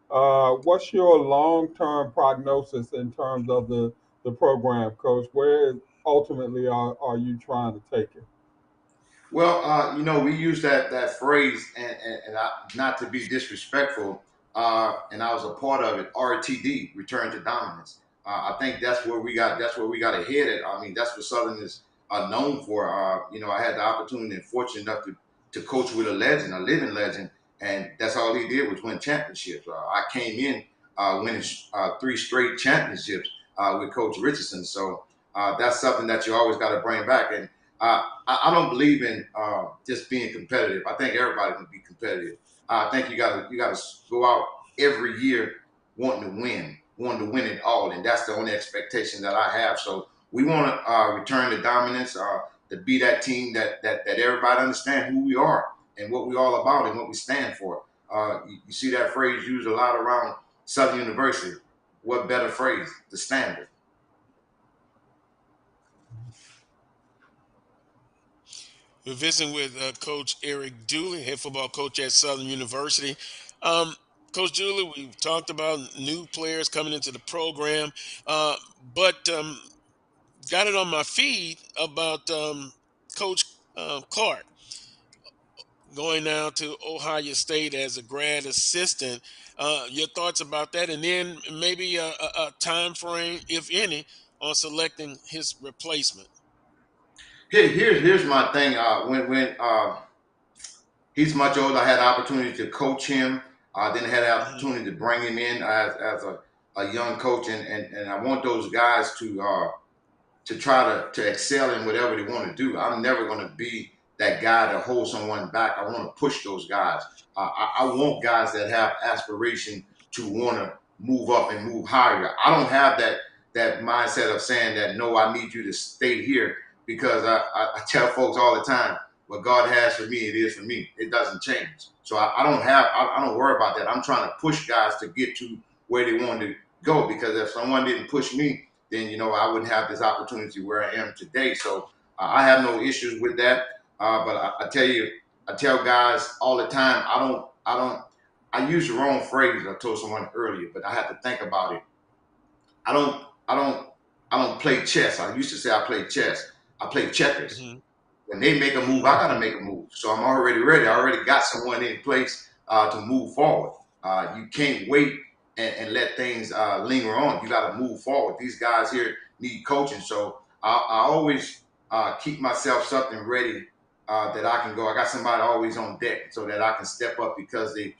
What's your long-term prognosis in terms of the program, Coach? Where ultimately are you trying to take it? Well, we use that phrase, and not to be disrespectful, and I was a part of it. RTD, return to dominance. I think that's where we got. That's where we got to hit it. I mean, that's what Southern is known for. I had the opportunity and fortunate enough to coach with a legend, a living legend, and that's all he did was win championships. I came in winning 3 straight championships with Coach Richardson. So that's something that you always got to bring back. And I don't believe in just being competitive. I think everybody can be competitive. I think you got to go out every year wanting to win it all, and that's the only expectation that I have. So we want to return to dominance, to be that team that everybody understand who we are and what we all about and what we stand for. You see that phrase used a lot around Southern University. What better phrase? The standard. We're visiting with Coach Eric Dooley, head football coach at Southern University. Um, Coach Dooley, we've talked about new players coming into the program, but got it on my feed about Coach Clark going now to Ohio State as a grad assistant. Your thoughts about that, and then maybe a time frame, if any, on selecting his replacement. Here's my thing. When he's much older, I had the opportunity to coach him. Then I had the Mhm. opportunity to bring him in as a young coach, and I want those guys to try to excel in whatever they want to do. I'm never going to be that guy to hold someone back. I want to push those guys. I want guys that have aspiration to want to move up and move higher. I don't have that mindset of saying that no, I need you to stay here, because I tell folks all the time, what God has for me, it is for me. It doesn't change. So I don't worry about that. I'm trying to push guys to get to where they want to go, because if someone didn't push me, then I wouldn't have this opportunity where I am today. So I have no issues with that. But I tell you, I tell guys all the time, I use the wrong phrase. I told someone earlier, but I had to think about it. I don't, I don't, I don't play chess. I used to say I play chess. I play checkers. Mhm. when they make a move, I got to make a move. So I'm already ready. I already got someone in place to move forward. You can't wait and let things linger on. You got to move forward. These guys here need coaching. So I always keep myself something ready that I can go. I got somebody always on deck so that I can step up because they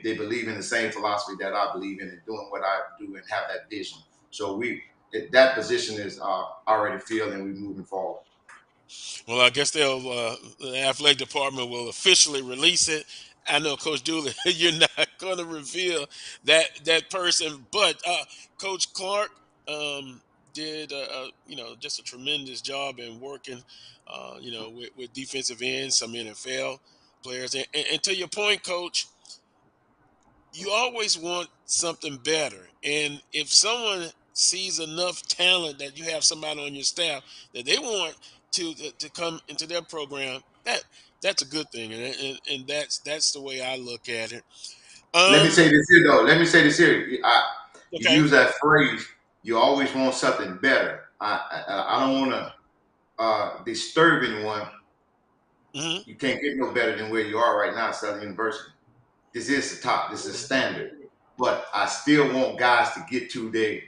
believe in the same philosophy that I believe in and doing what I do and have that vision. So that position is already filled and we're moving forward. Well, I guess the athletic department will officially release it. I know, Coach Dooley, you're not going to reveal that person, but Coach Clark did just a tremendous job in working, with defensive ends, some NFL players, and to your point, Coach, you always want something better. And if someone sees enough talent that you have somebody on your staff that they want to come into their program, that's a good thing, and that's the way I look at it. Let me say this here, though. Let me say this here. You Okay. use that phrase. You always want something better. I don't want to disturb anyone. Mm-hmm. You can't get no better than where you are right now at Southern University. This is the top. This is standard. But I still want guys to get to their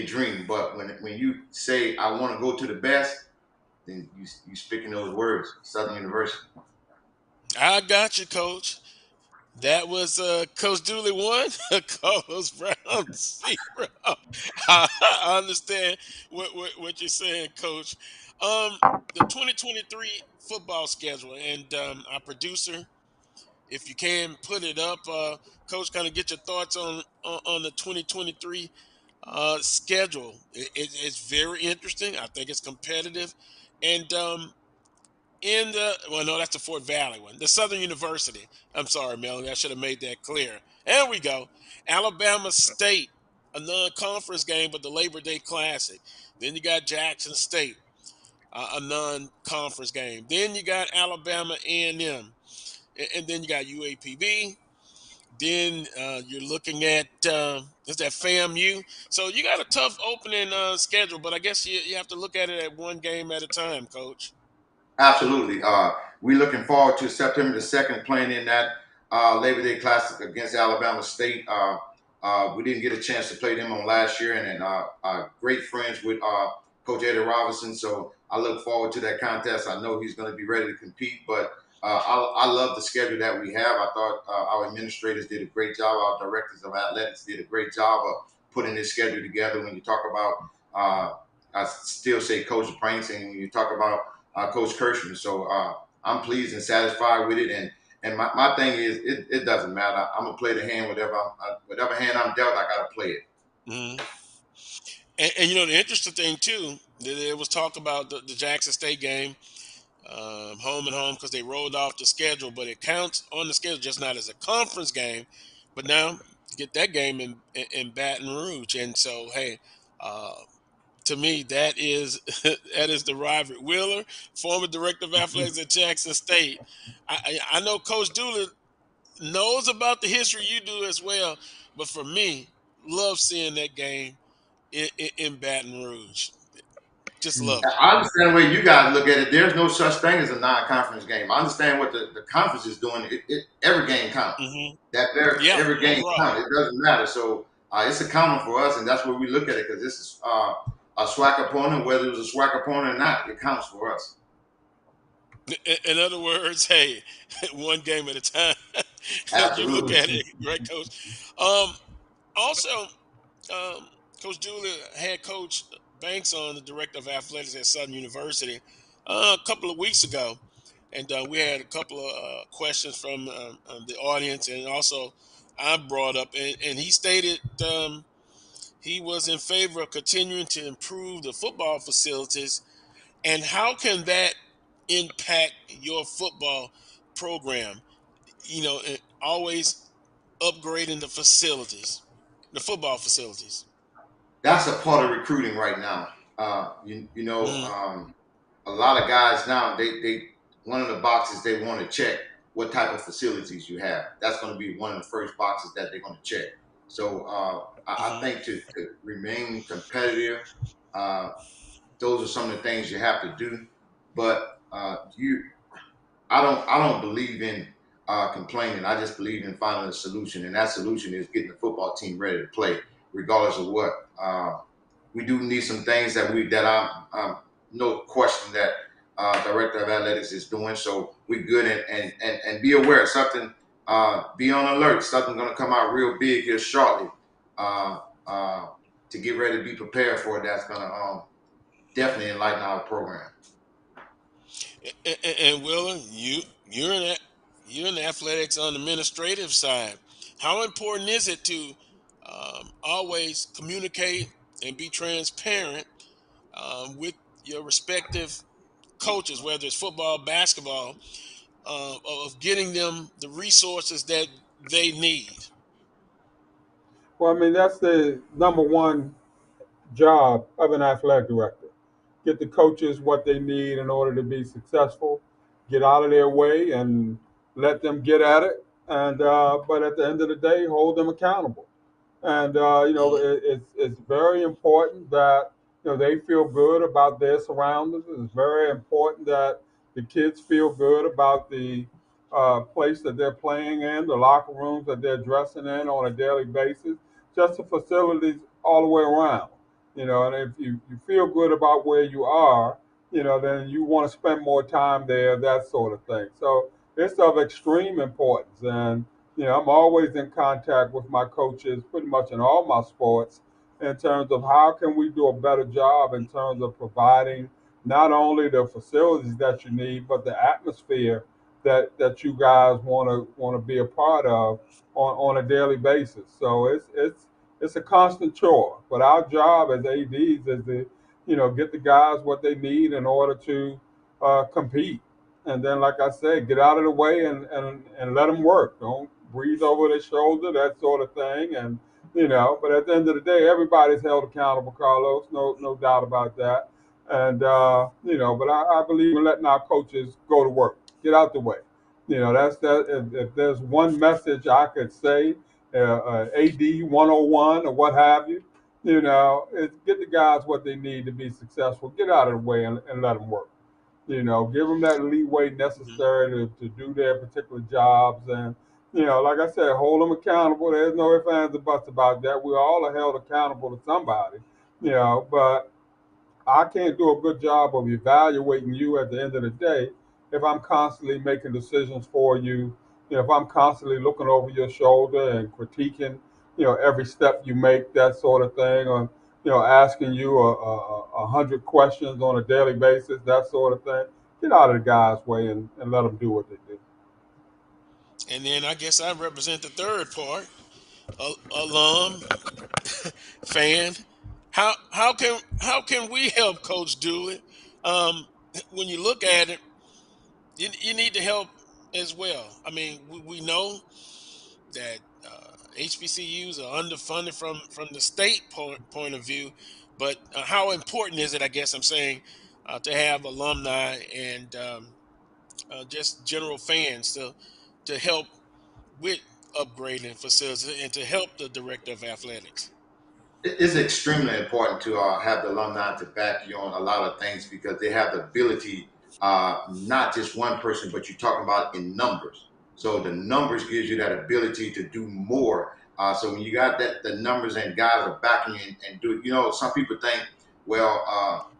dream. But when you say I want to go to the best, then you speaking those words. Southern University. I got you, Coach. That was Coach Dooley 1, Carlos Brown 0. I understand what you're saying, Coach. The 2023 football schedule, and our producer, if you can put it up, Coach, kind of get your thoughts on the 2023 schedule. It's very interesting. I think it's competitive, and no, that's the Fort Valley one, the Southern University. I'm sorry, Melanie, I should have made that clear. There we go. Alabama State, a non-conference game, but the Labor Day Classic. Then you got Jackson State, a non-conference game. Then you got Alabama A&M, and then you got UAPB. Then you're looking at is that FAMU. So you got a tough opening schedule, but I guess you have to look at it at one game at a time, Coach. Absolutely. We're looking forward to September the 2nd playing in that Labor Day Classic against Alabama State. We didn't get a chance to play them on last year, and great friends with Coach Eddie Robinson. So I look forward to that contest. I know he's going to be ready to compete, but I love the schedule that we have. I thought our administrators did a great job. Our directors of athletics did a great job of putting this schedule together. When you talk about, I still say Coach Pranks, and when you talk about Coach Kirschman. So I'm pleased and satisfied with it. And my thing is, it doesn't matter. I'm gonna play the hand whatever hand I'm dealt. I gotta play it. Mm-hmm. And the interesting thing too, there was talk about the Jackson State game, home and home, because they rolled off the schedule, but it counts on the schedule, just not as a conference game. But now get that game in Baton Rouge, and so hey, uh, to me that is that is the rivalry. Wheeler, former director of athletics at Jackson State, I know Coach Dooley knows about the history, you do as well, but for me, love seeing that game in Baton Rouge. Just love it. I understand the way you guys look at it. There's no such thing as a non-conference game. I understand what the conference is doing. Every game counts. Mm-hmm. Yeah, Every no game problem. counts. It doesn't matter. So it's accounting for us, and that's where we look at it because this is a SWAC opponent, whether it was a SWAC opponent or not. It counts for us. In other words, hey, one game at a time. You look Absolutely. at it, right, Coach? Um, Also, um, Coach Dooley had Coach Banks on, the director of athletics at Southern University, a couple of weeks ago, and we had a couple of questions from the audience, and also I brought up, and he stated he was in favor of continuing to improve the football facilities. And how can that impact your football program? Always upgrading the facilities, the football facilities. That's a part of recruiting right now. Mm-hmm. A lot of guys now they one of the boxes they want to check what type of facilities you have. That's going to be one of the first boxes that they're going to check. So I Mm-hmm. think to remain competitive, those are some of the things you have to do. But You, I don't believe in complaining. I just believe in finding a solution, and that solution is getting the football team ready to play, regardless of what. We do need some things that I'm no question that director of athletics is doing. So we're good and be aware something. Be on alert. Something's going to come out real big here shortly. Uh, uh, to get ready to be prepared for it. That's going to definitely enlighten our program. And Willa, you're in athletics on the administrative side. How important is it to always communicate and be transparent with your respective coaches, whether it's football, basketball, of getting them the resources that they need? Well, I mean, that's the number one job of an athletic director. Get the coaches what they need in order to be successful, get out of their way and let them get at it. And but at the end of the day, hold them accountable. And it's very important that they feel good about their surroundings. It's very important that the kids feel good about the place that they're playing in, the locker rooms that they're dressing in on a daily basis, just the facilities all the way around. And if you feel good about where you are, then you want to spend more time there, that sort of thing. So it's of extreme importance. And I'm always in contact with my coaches pretty much in all my sports in terms of how can we do a better job in terms of providing not only the facilities that you need, but the atmosphere that you guys want to be a part of on a daily basis. So it's a constant chore. But our job as ADs is to, get the guys what they need in order to compete. And then, like I said, get out of the way and let them work. Don't breathe over their shoulder, that sort of thing. And but at the end of the day, everybody's held accountable, Carlos. No doubt about that. And but I believe in letting our coaches go to work, get out the way. That's that. If there's one message I could say, AD 101 or what have you, is get the guys what they need to be successful. Get out of the way and let them work. Give them that leeway necessary to do their particular jobs. And, like I said, hold them accountable. There's no ifs, ands, or buts about that. We all are held accountable to somebody, but I can't do a good job of evaluating you at the end of the day if I'm constantly making decisions for you, if I'm constantly looking over your shoulder and critiquing, every step you make, that sort of thing, or, asking you a hundred questions on a daily basis, that sort of thing. Get out of the guy's way and let them do what they do. And then I guess I represent the third part, alum, fan. How can we help Coach Dooley? Um, when you look at it, you need to help as well. I mean, we know that HBCUs are underfunded from the state point of view, but how important is it? I guess I'm saying to have alumni and just general fans to help with upgrading facilities and to help the director of athletics. It's extremely important to have the alumni to back you on a lot of things because they have the ability, not just one person, but you're talking about in numbers. So the numbers gives you that ability to do more. So when you got the numbers and guys are backing you and do, some people think, well,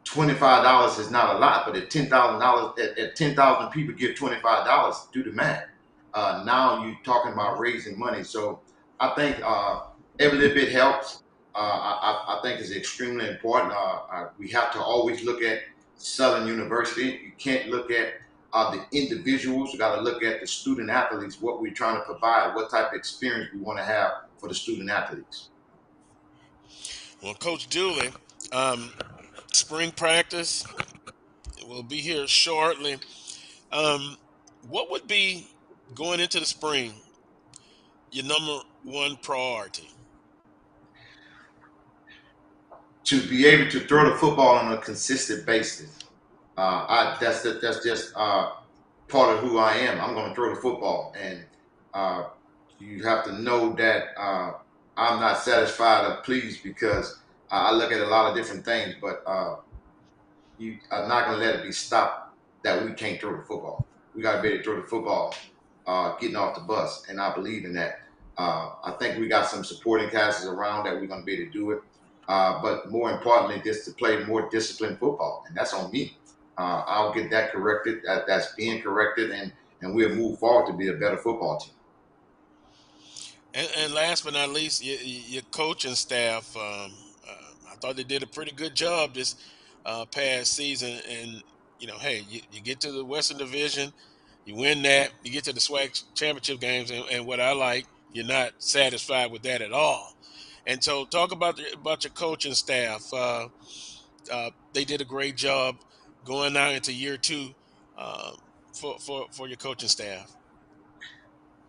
$25 is not a lot, but at $10,000, at 10,000 people give $25, do the math. Now you're talking about raising money. So I think every little bit helps. I think it's extremely important. We have to always look at Southern University. You can't look at the individuals. You got to look at the student athletes, what we're trying to provide, what type of experience we want to have for the student athletes. Well, Coach Dooley, spring practice will be here shortly. Um, what would be going into the spring your number one priority? To be able to throw the football on a consistent basis. That's just part of who I am. I'm going to throw the football, and uh, you have to know that I'm not satisfied or pleased because I look at a lot of different things. But you are not going to let it be stopped that we can't throw the football. We got to be able to throw the football, getting off the bus, and I believe in that. I think we got some supporting classes around that we're going to be able to do it. But more importantly, just to play more disciplined football, and that's on me. I'll get that corrected. That's being corrected, and we'll move forward to be a better football team. And last but not least, your coaching staff. I thought they did a pretty good job this past season. And hey, you get to the Western Division, you win that, you get to the SWAC championship games, and what I like, you're not satisfied with that at all. And so, talk about your coaching staff. They did a great job going out into year two uh, for your coaching staff.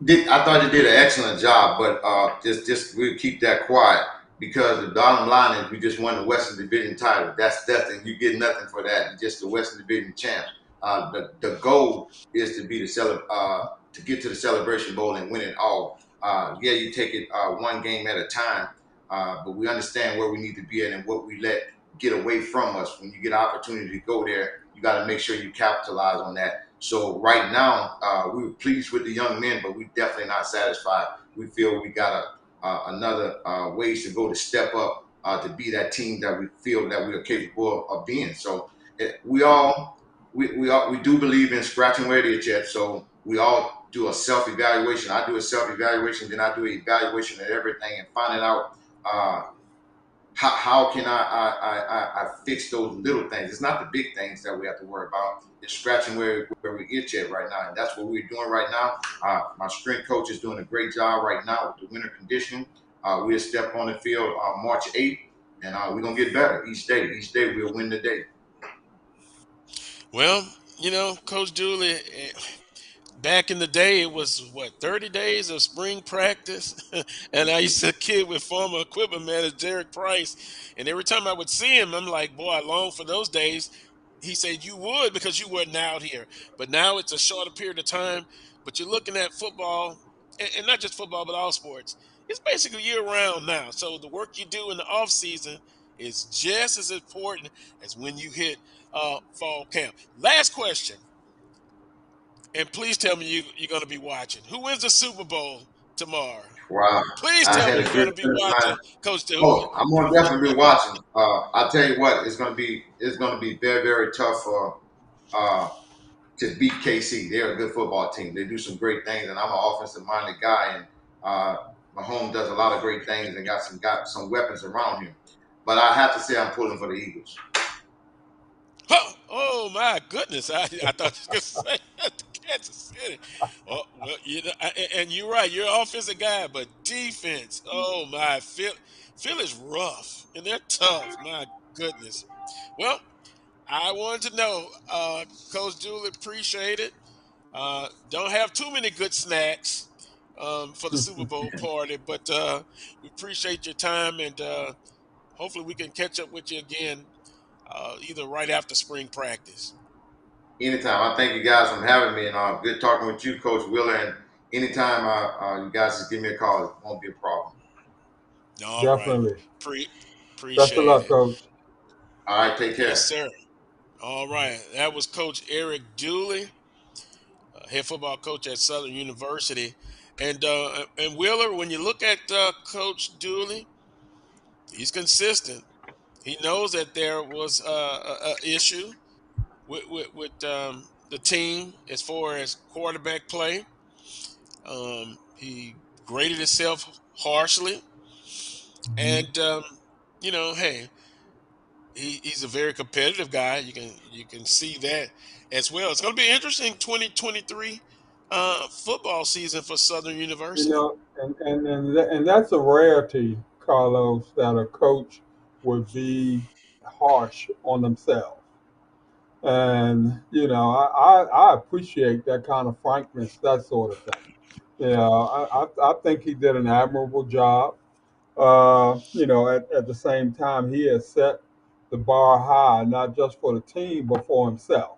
I thought you did an excellent job, but just we'll keep that quiet because the bottom line is we just won the Western Division title. That's nothing. You get nothing for that. You're just the Western Division champs. The goal is to be to get to the Celebration Bowl and win it all. Yeah, you take it one game at a time, but we understand where we need to be at and what we let get away from us. When you get an opportunity to go there, you got to make sure you capitalize on that. So right now, we were pleased with the young men, but we definitely not satisfied. We feel we got another ways to go to step up to be that team that we feel that we are capable of being. So we do believe in scratching where it is yet. So we all do a self evaluation. I do a self evaluation, then I do an evaluation of everything and finding out. How can I fix those little things? It's not the big things that we have to worry about. It's scratching where we get at right now, and that's what we're doing right now. My strength coach is doing a great job right now with the winter conditioning. We'll step on the field March 8th, and we're gonna get better each day. Each day we'll win the day. Well, Coach Dooley, back in the day, it was 30 days of spring practice. And I used to kid with former equipment manager Derek Price. And every time I would see him, I'm like, boy, I long for those days. He said, you would because you weren't out here. But now it's a shorter period of time. But you're looking at football, and not just football, but all sports. It's basically year round now. So the work you do in the off season is just as important as when you hit fall camp. Last question. And please tell me you're going to be watching. Who wins the Super Bowl tomorrow? Wow, Please I tell had me a you're going good to be friend of mine. watching, Coach Dooley. Oh, I'm gonna definitely be watching. I'll tell you what, it's gonna be very very tough for uh, to beat KC. They're a good football team. They do some great things, and I'm an offensive minded guy, and uh, Mahomes does a lot of great things and got some weapons around him. But I have to say I'm pulling for the Eagles. Oh my goodness! I thought you was going to say Kansas City. Oh well, and you're right. You're an offensive guy, but defense. Oh my, Phil is rough and they're tough. My goodness. Well, I wanted to know, Coach Dooley, appreciate it. Don't have too many good snacks for the Super Bowl party, but we appreciate your time, and hopefully we can catch up with you again either right after spring practice. Anytime. I thank you guys for having me, and good talking with you, Coach Wheeler. And anytime you guys just give me a call, it won't be a problem. All right. Definitely. Pre- Best of Appreciate luck, it. Coach. All right, take Yes, care. sir. All right. That was Coach Eric Dooley, head football coach at Southern University. And Wheeler, when you look at Coach Dooley, he's consistent. He knows that there was a issue with the team as far as quarterback play. He graded himself harshly, and hey, he's a very competitive guy. You can see that as well. It's going to be interesting 2023 football season for Southern You University. know, and that's a rarity, Carlos, that a coach would be harsh on themselves. And I appreciate that kind of frankness, that sort of thing. I think he did an admirable job. At the same time, he has set the bar high, not just for the team, but for himself.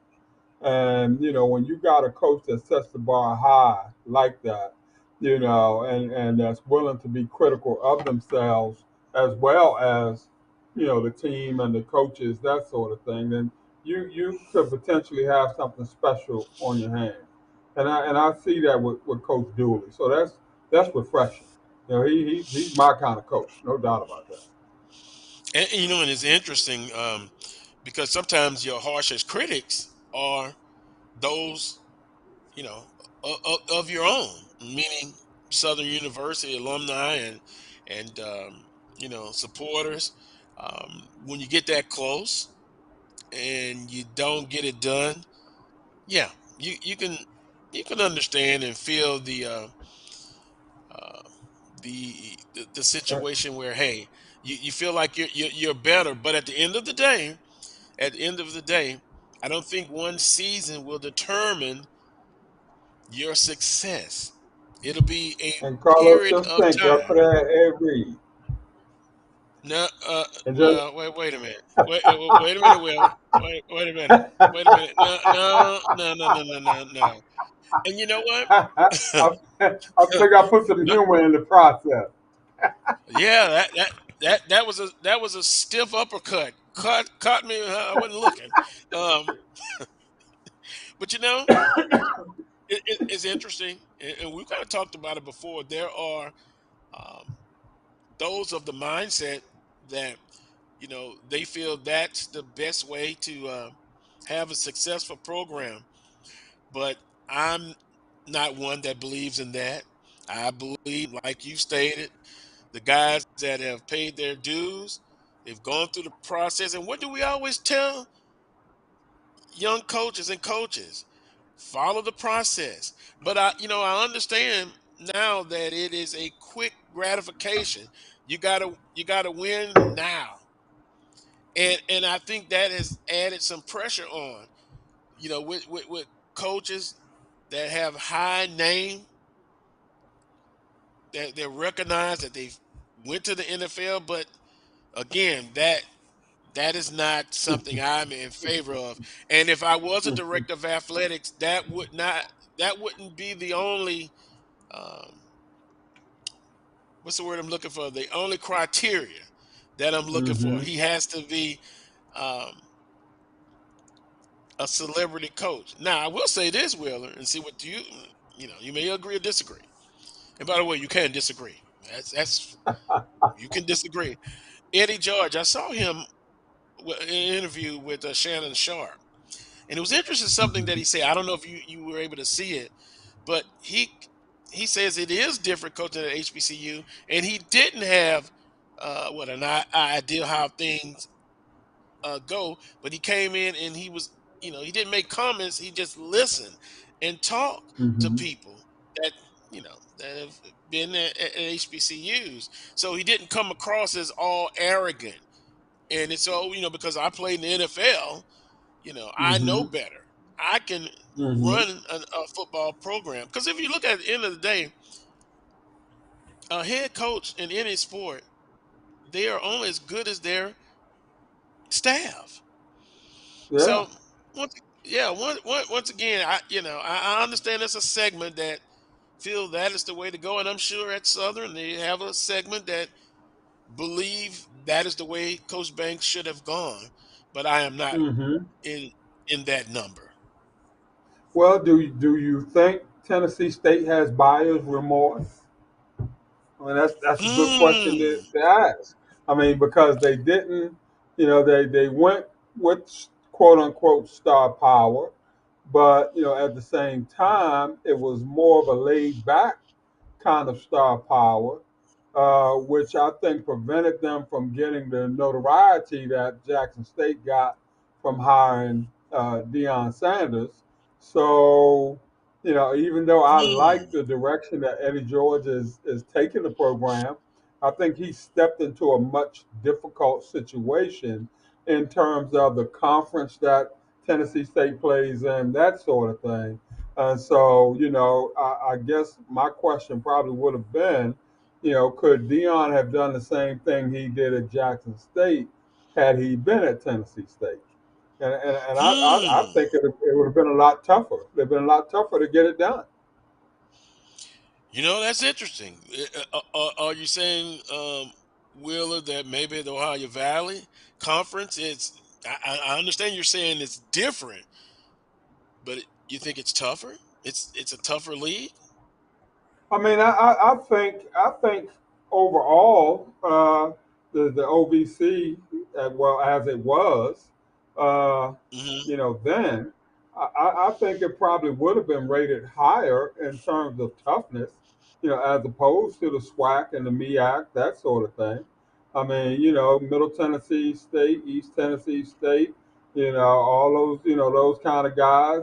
And when you got a coach that sets the bar high like that, and that's willing to be critical of themselves as well as the team and the coaches, that sort of thing, then you could potentially have something special on your hands. And I see that with Coach Dooley. So that's refreshing. He's my kind of coach, no doubt about that. And it's interesting because sometimes your harshest critics are those of your own, meaning Southern University alumni and supporters. When you get that close and you don't get it done, yeah, you can understand and feel uh, the situation where hey, you feel like you're better, but at the end of the day, I don't think one season will determine your success. It'll be a And Carlos, period just of think time. after that, Ed Reed, No, and just no, wait a minute. Wait a minute, Will. Wait a minute. Wait a minute. No, no, no, no, no, no, no, no. And you know what? I think I put some No, humor in the process. yeah, that was a stiff uppercut. Caught me. I wasn't looking. Um, but it's interesting, and we've kind of talked about it before. There are um, those of the mindset that they feel that's the best way to have a successful program. But I'm not one that believes in that. I believe, like you stated, the guys that have paid their dues, they've gone through the process. And what do we always tell young coaches and coaches? Follow the process. But I understand now that it is a quick gratification. You gotta win now. And I think that has added some pressure on, with coaches that have high name, that they're recognized, that they went to the NFL. But again, that is not something I'm in favor of. And if I was a director of athletics, that wouldn't be the only um, what's the word I'm looking for? The only criteria that I'm looking for. Hmm. He has to be um, a celebrity coach. Now, I will say this, Wheeler, and see what you may agree or disagree. And by the way, you can disagree. That's you can disagree. Eddie George, I saw him in an interview with Shannon Sharp, and it was interesting something that he said. I don't know if you were able to see it, but he says it is different coaching at HBCU, and he didn't have what an idea how things go, but he came in and he didn't make comments. He just listened and talked to Hmm. people that have been at HBCUs. So he didn't come across as all arrogant. And it's because I played in the NFL, I know Hmm. better. I can Hmm. run a football program. Because if you look at the end of the day, a head coach in any sport, they are only as good as their staff. Yeah. So once again, I understand it's a segment that feel that is the way to go, and I'm sure at Southern they have a segment that believe that is the way Coach Banks should have gone, but I am not Hmm. in in that number. Well, do you think Tennessee State has buyer's remorse? I mean, that's a good question Hmm. to ask. I mean, because they didn't, they went with quote unquote star power, but at the same time, it was more of a laid back kind of star power, which I think prevented them from getting the notoriety that Jackson State got from hiring Deion Sanders. So, even though I like Hmm. the direction that Eddie George is taking the program, I think he stepped into a much difficult situation in terms of the conference that Tennessee State plays in, that sort of thing. And so, I guess my question probably would have been, could Dion have done the same thing he did at Jackson State had he been at Tennessee State? And I Hmm. think it would have been a lot tougher. It would have been a lot tougher to get it done. That's interesting. Are you saying, Wheeler, that maybe the Ohio Valley Conference is? I understand you're saying it's different, but you think it's tougher? It's a tougher league. I mean, I think overall, the OVC, well as it was, uh, Hmm. then I think it probably would have been rated higher in terms of toughness, as opposed to the SWAC and the MEAC, that sort of thing. I mean, Middle Tennessee State, East Tennessee State, all those, those kind of guys,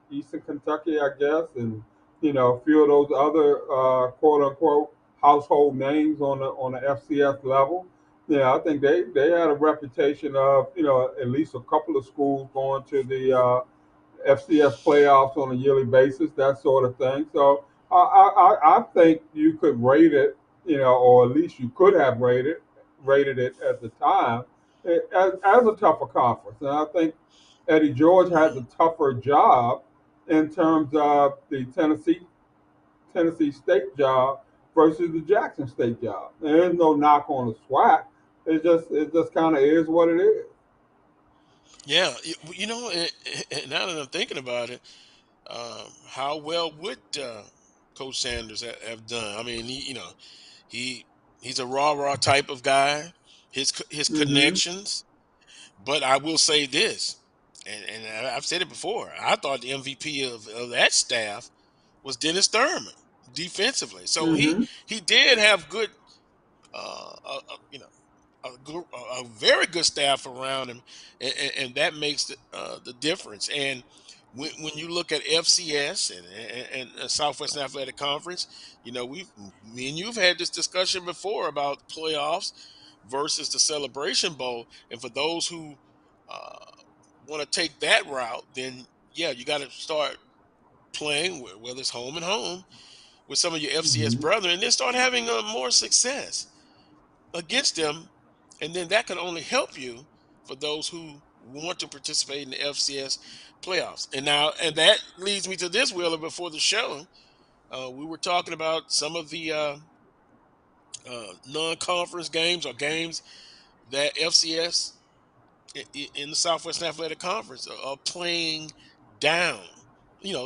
Eastern Kentucky, I guess, and a few of those other quote unquote household names on the FCS level. Yeah, I think they had a reputation of at least a couple of schools going to the FCS playoffs on a yearly basis, that sort of thing. So I think you could rate it, or at least you could have rated it at the time as a tougher conference. And I think Eddie George has a tougher job in terms of the Tennessee State job versus the Jackson State job. There's no knock on the SWAC. It just kind of is what it is. Yeah, now that I'm thinking about it, how well would Coach Sanders have done? I mean, he he's a rah type of guy. His Mm-hmm. connections, but I will say this, and I've said it before. I thought the MVP of that staff was Dennis Thurman defensively. So he Mm-hmm. he did have good, you know, a very good staff around him, and that makes the difference. And when you look at FCS and Southwestern Athletic Conference, me and you've had this discussion before about playoffs versus the Celebration Bowl. And for those who uh, want to take that route, then yeah, you got to start playing whether it's home and home with some of your FCS Mm-hmm. brethren, and then start having more success against them, and then that can only help you for those who want to participate in the FCS playoffs. And that leads me to this, Wheeler. Before the show, we were talking about some of the non-conference games or games that FCS in the Southwestern Athletic Conference are playing down.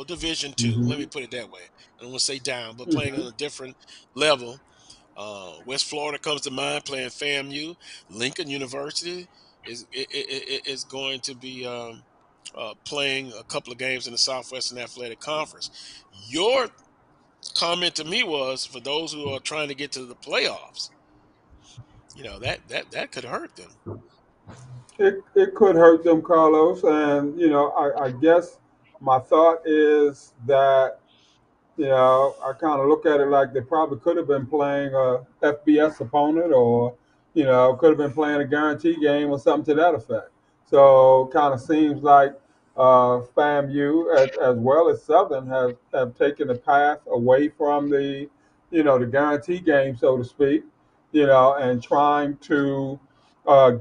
Division two. Let Mm-hmm. me put it that way. I don't want to say down, but playing Mm-hmm. on a different level. West Florida comes to mind, playing FAMU. Lincoln University is going to be playing a couple of games in the Southwestern Athletic Conference. Your comment to me was for those who are trying to get to the playoffs. That could hurt them. It could hurt them, Carlos, and I guess my thought is that I kind of look at it like they probably could have been playing a FBS opponent, or could have been playing a guarantee game or something to that effect. So kind of seems like FAMU as well as Southern have taken the path away from the guarantee game, so to speak, and trying to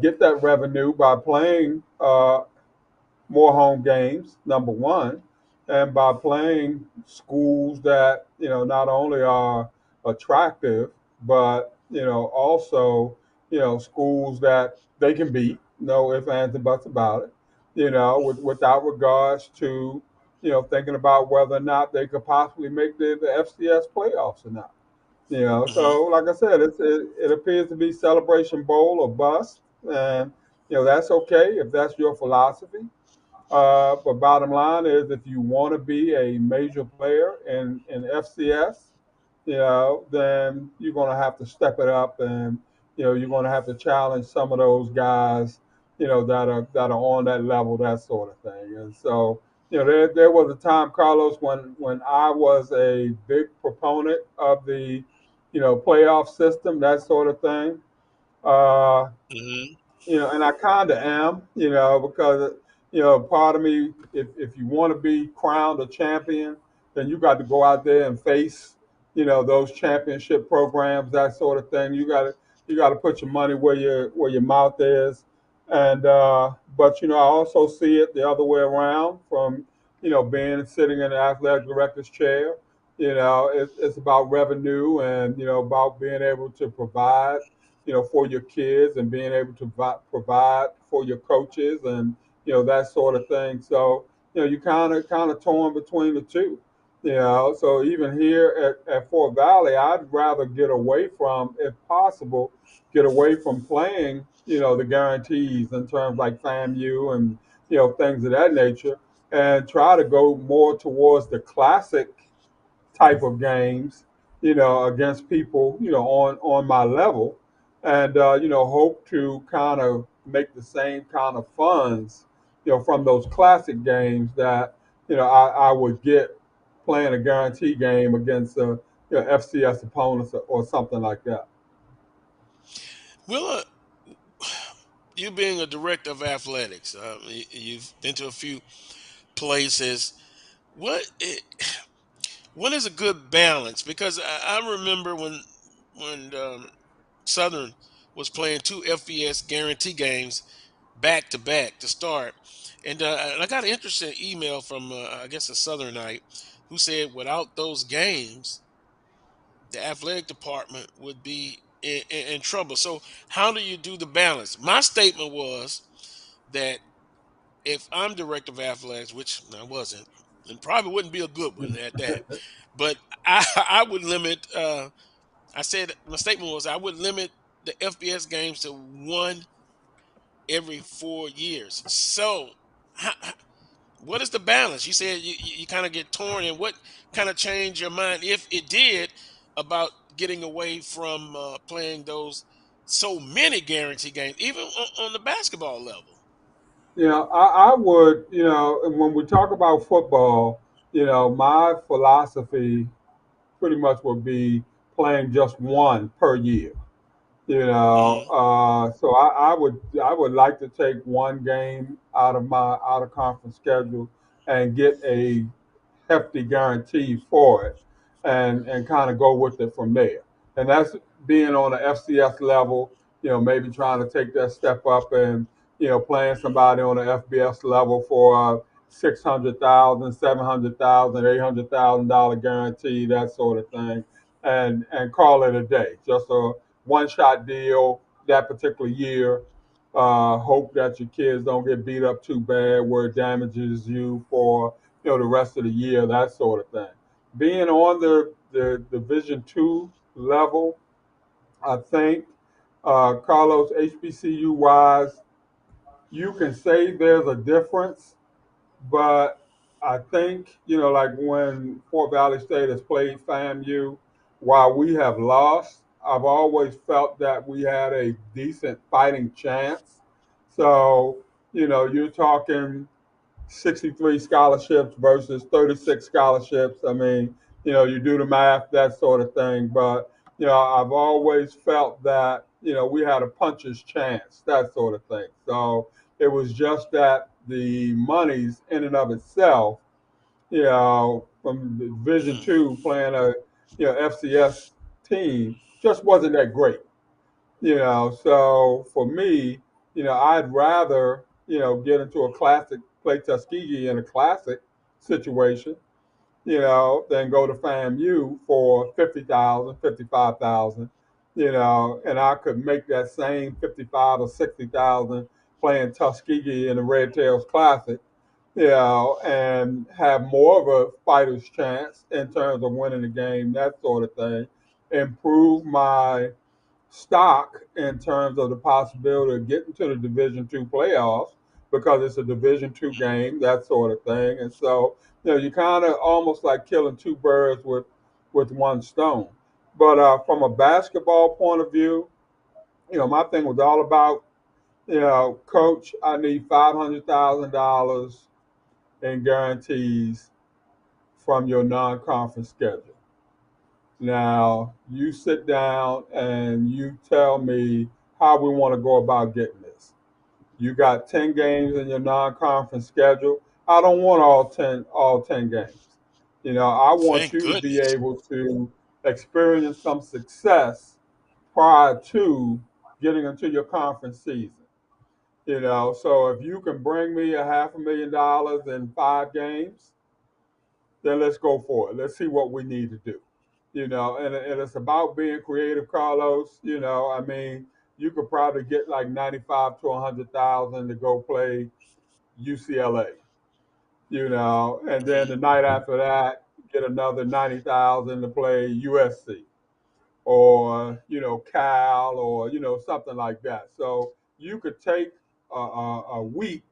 get that revenue by playing more home games, number one, and by playing schools that not only are attractive, but also schools that they can beat. No ifs, ands, and buts about it. Without regards to thinking about whether or not they could possibly make the FCS playoffs or not. Hmm. So like I said, it appears to be Celebration Bowl or bust, and that's okay if that's your philosophy. But bottom line is, if you want to be a major player in FCS, then you're going to have to step it up, and you're going to have to challenge some of those guys, that are on that level, that sort of thing. And so, there was a time, Carlos, when I was a big proponent of the, playoff system, that sort of thing. Uh, Hmm. and I kind of am, because part of me, if you want to be crowned a champion, then you got to go out there and face, those championship programs, that sort of thing. You got to put your money where your mouth is, and but I also see it the other way around from being sitting in the athletic director's chair. It's about revenue, and about being able to provide for your kids, and being able to provide for your coaches and that sort of thing. So you kind of torn between the two. So even here at Fort Valley, I'd rather get away from, if possible, get away from playing, the guarantees in terms like FAMU and, things of that nature, and try to go more towards the classic type of games, against people, on my level, and hope to kind of make the same kind of funds, from those classic games that I would get playing a guarantee game against FCS opponents or something like that. Willa, you being a director of athletics, you've been to a few places. What i- what is a good balance? Because I remember when Southern was playing two FBS guarantee games back to back to start, and I got an interesting email from I guess a Southernite who said without those games, the athletic department would be in trouble. So how do you do the balance? My statement was that if I'm director of athletics, which I wasn't, and probably wouldn't be a good one at that, but I would limit. I said my statement was I would limit the FBS games to one every 4 years. So, what is the balance? You said you kind of get torn, and what kind of changed your mind, if it did, about getting away from playing those so many guarantee games, even on the basketball level? I would, when we talk about football, my philosophy pretty much would be playing just one per year. Hmm. So I would like to take one game out of my out of conference schedule and get a hefty guarantee for it, and kind of go with it from there. And that's being on an FCS level, maybe trying to take that step up and playing somebody on an FBS level for a 600,000, 700,000, $800,000 guarantee, that sort of thing, and call it a day. Just a one shot deal that particular year. Hope that your kids don't get beat up too bad where it damages you for the rest of the year, that sort of thing. Being on the Division 2 level, I think, Carlos, HBCU wise, you can say there's a difference, but I think, like when Fort Valley State has played FAMU, while we have lost, I've always felt that we had a decent fighting chance. So, you're talking 63 scholarships versus 36 scholarships. I mean, you do the math, that sort of thing. But, I've always felt that, we had a puncher's chance, that sort of thing. So it was just that the monies in and of itself, from the Division 2 playing a, FCS team just wasn't that great. So for me, I'd rather, get into a classic, play Tuskegee in a classic situation, than go to FAMU for 50,000, 55,000, and I could make that same 55 or 60,000 playing Tuskegee in the Red Tails Classic, and have more of a fighter's chance in terms of winning the game, that sort of thing. Improve my stock in terms of the possibility of getting to the Division 2 playoffs because it's a Division 2 game, that sort of thing. And so, you kind of almost like killing two birds with one stone. But from a basketball point of view, my thing was all about, coach, I need $500,000 in guarantees from your non-conference schedule. Now, you sit down and you tell me how we want to go about getting this. You got 10 games in your non-conference schedule. I don't want all ten games. I want Thank you to be goodness. able to experience some success prior to getting into your conference season. So if you can bring me a $500,000 in 5 games, then let's go for it. Let's see what we need to do. And it's about being creative, Carlos. I mean, you could probably get like 95 to 100,000 to go play UCLA, and then the night after that, get another 90,000 to play USC or Cal or something like that. So you could take a week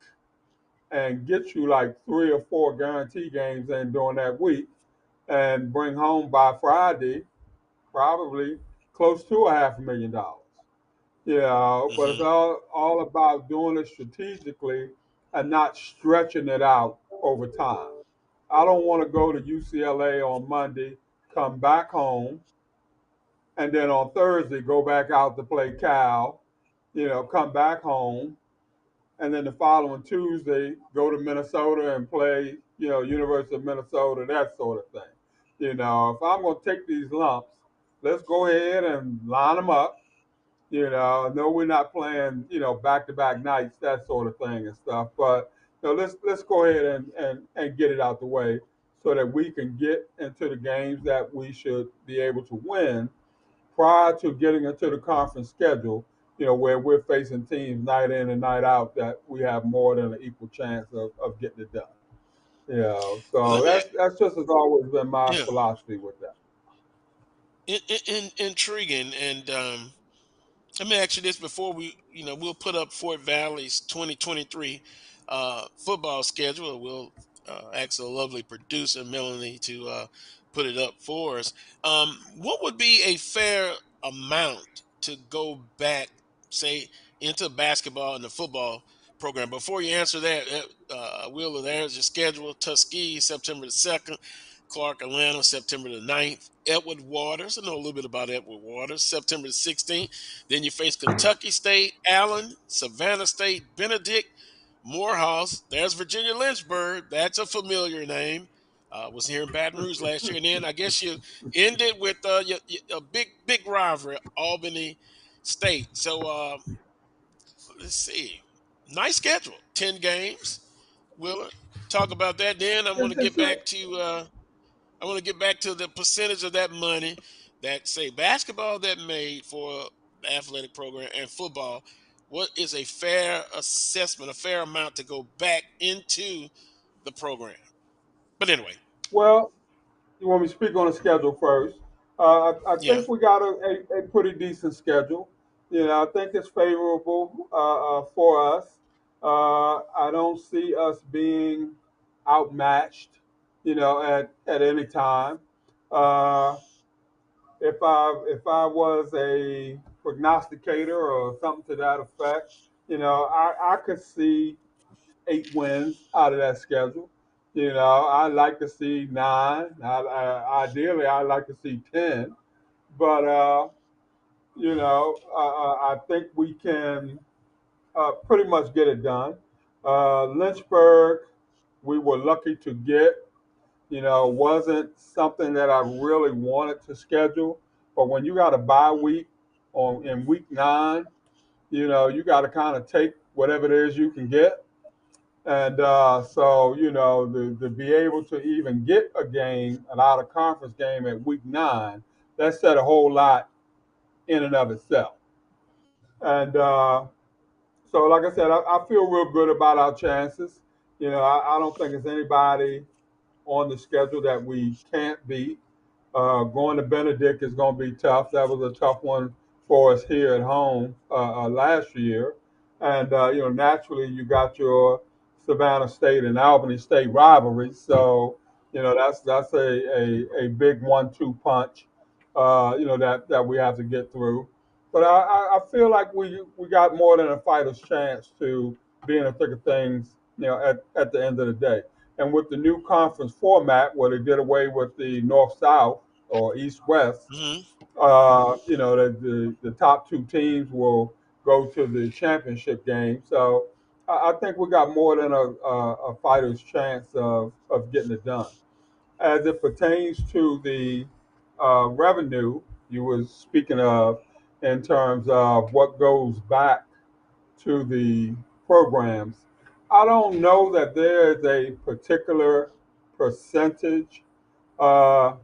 and get you like 3 or 4 guarantee games in during that week, and bring home by Friday probably close to a $500,000. But it's Hmm. all about doing it strategically and not stretching it out over time. I don't want to go to UCLA on Monday, come back home, and then on Thursday go back out to play Cal, come back home, and then the following Tuesday go to Minnesota and play, University of Minnesota, that sort of thing. If I'm going to take these lumps, let's go ahead and line them up. No, we're not playing, back-to-back nights, that sort of thing and stuff. But let's go ahead and get it out the way so that we can get into the games that we should be able to win prior to getting into the conference schedule, where we're facing teams night in and night out that we have more than an equal chance of getting it done. So Let me, that's just has always been my yeah, philosophy with that. intriguing. And let me ask you this before we'll put up Fort Valley's 2023 football schedule. We'll ask the lovely producer Melanie to put it up for us. What would be a fair amount to go back, say, into basketball and the football program? Before you answer that, Wheeler, there's your schedule: Tuskegee, September the 2nd. Clark, Atlanta, September the 9th. Edward Waters, I know a little bit about Edward Waters, September the 16th. Then you face Kentucky State, Allen, Savannah State, Benedict, Morehouse. There's Virginia Lynchburg. That's a familiar name. Was here in Baton Rouge last year. And then I guess you ended with a big rivalry, Albany State. So let's see. Nice schedule. 10 games. We'll talk about that. Then It's a, I want to get back to the percentage of that money that, say, basketball that made for the athletic program and football. What is a fair assessment, a fair amount to go back into the program? But anyway, well, you want me to speak on the schedule first? I yeah. think we got a pretty decent schedule. I think it's favorable for us. I don't see us being outmatched, at any time. Uh, if I was a prognosticator or something to that effect, I could see 8 wins out of that schedule. I like to see 9. Ideally, I like to see 10. But I think we can pretty much get it done. Lynchburg, we were lucky to get. Wasn't something that I really wanted to schedule. But when you got a bye week in week 9, you got to kind of take whatever it is you can get. And so, to be able to even get a game, an out of conference game at week 9, that said a whole lot in and of itself. And so, like I said, I feel real good about our chances. I don't think there's anybody on the schedule that we can't beat. Going to Benedict is going to be tough. That was a tough one for us here at home last year. And, naturally, you got your Savannah State and Albany State rivalry. So, that's a big 1-2 punch, that we have to get through. But I feel like we got more than a fighter's chance to be in the thick of things, at the end of the day. And with the new conference format, where they did away with the North South or East West, Hmm. the top 2 teams will go to the championship game. So I think we got more than a fighter's chance of getting it done. As it pertains to the revenue you were speaking of, in terms of what goes back to the programs, I don't know that there is a particular percentage uh,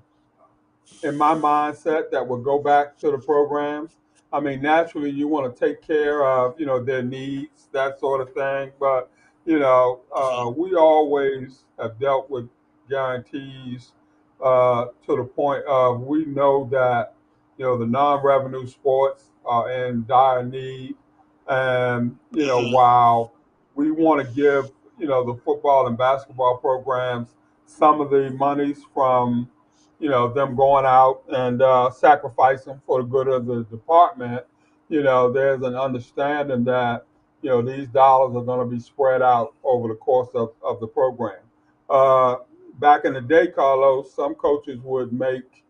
in my mindset that would go back to the programs. I mean, naturally, you want to take care of, their needs, that sort of thing. But, Hmm. we always have dealt with guarantees to the point of we know that, the non-revenue sports are in dire need. And, Hmm. while we want to give, the football and basketball programs some of the monies from, them going out and sacrificing for the good of the department, there's an understanding that, these dollars are going to be spread out over the course of the program. Uh, Back in the day, Carlos, some coaches would make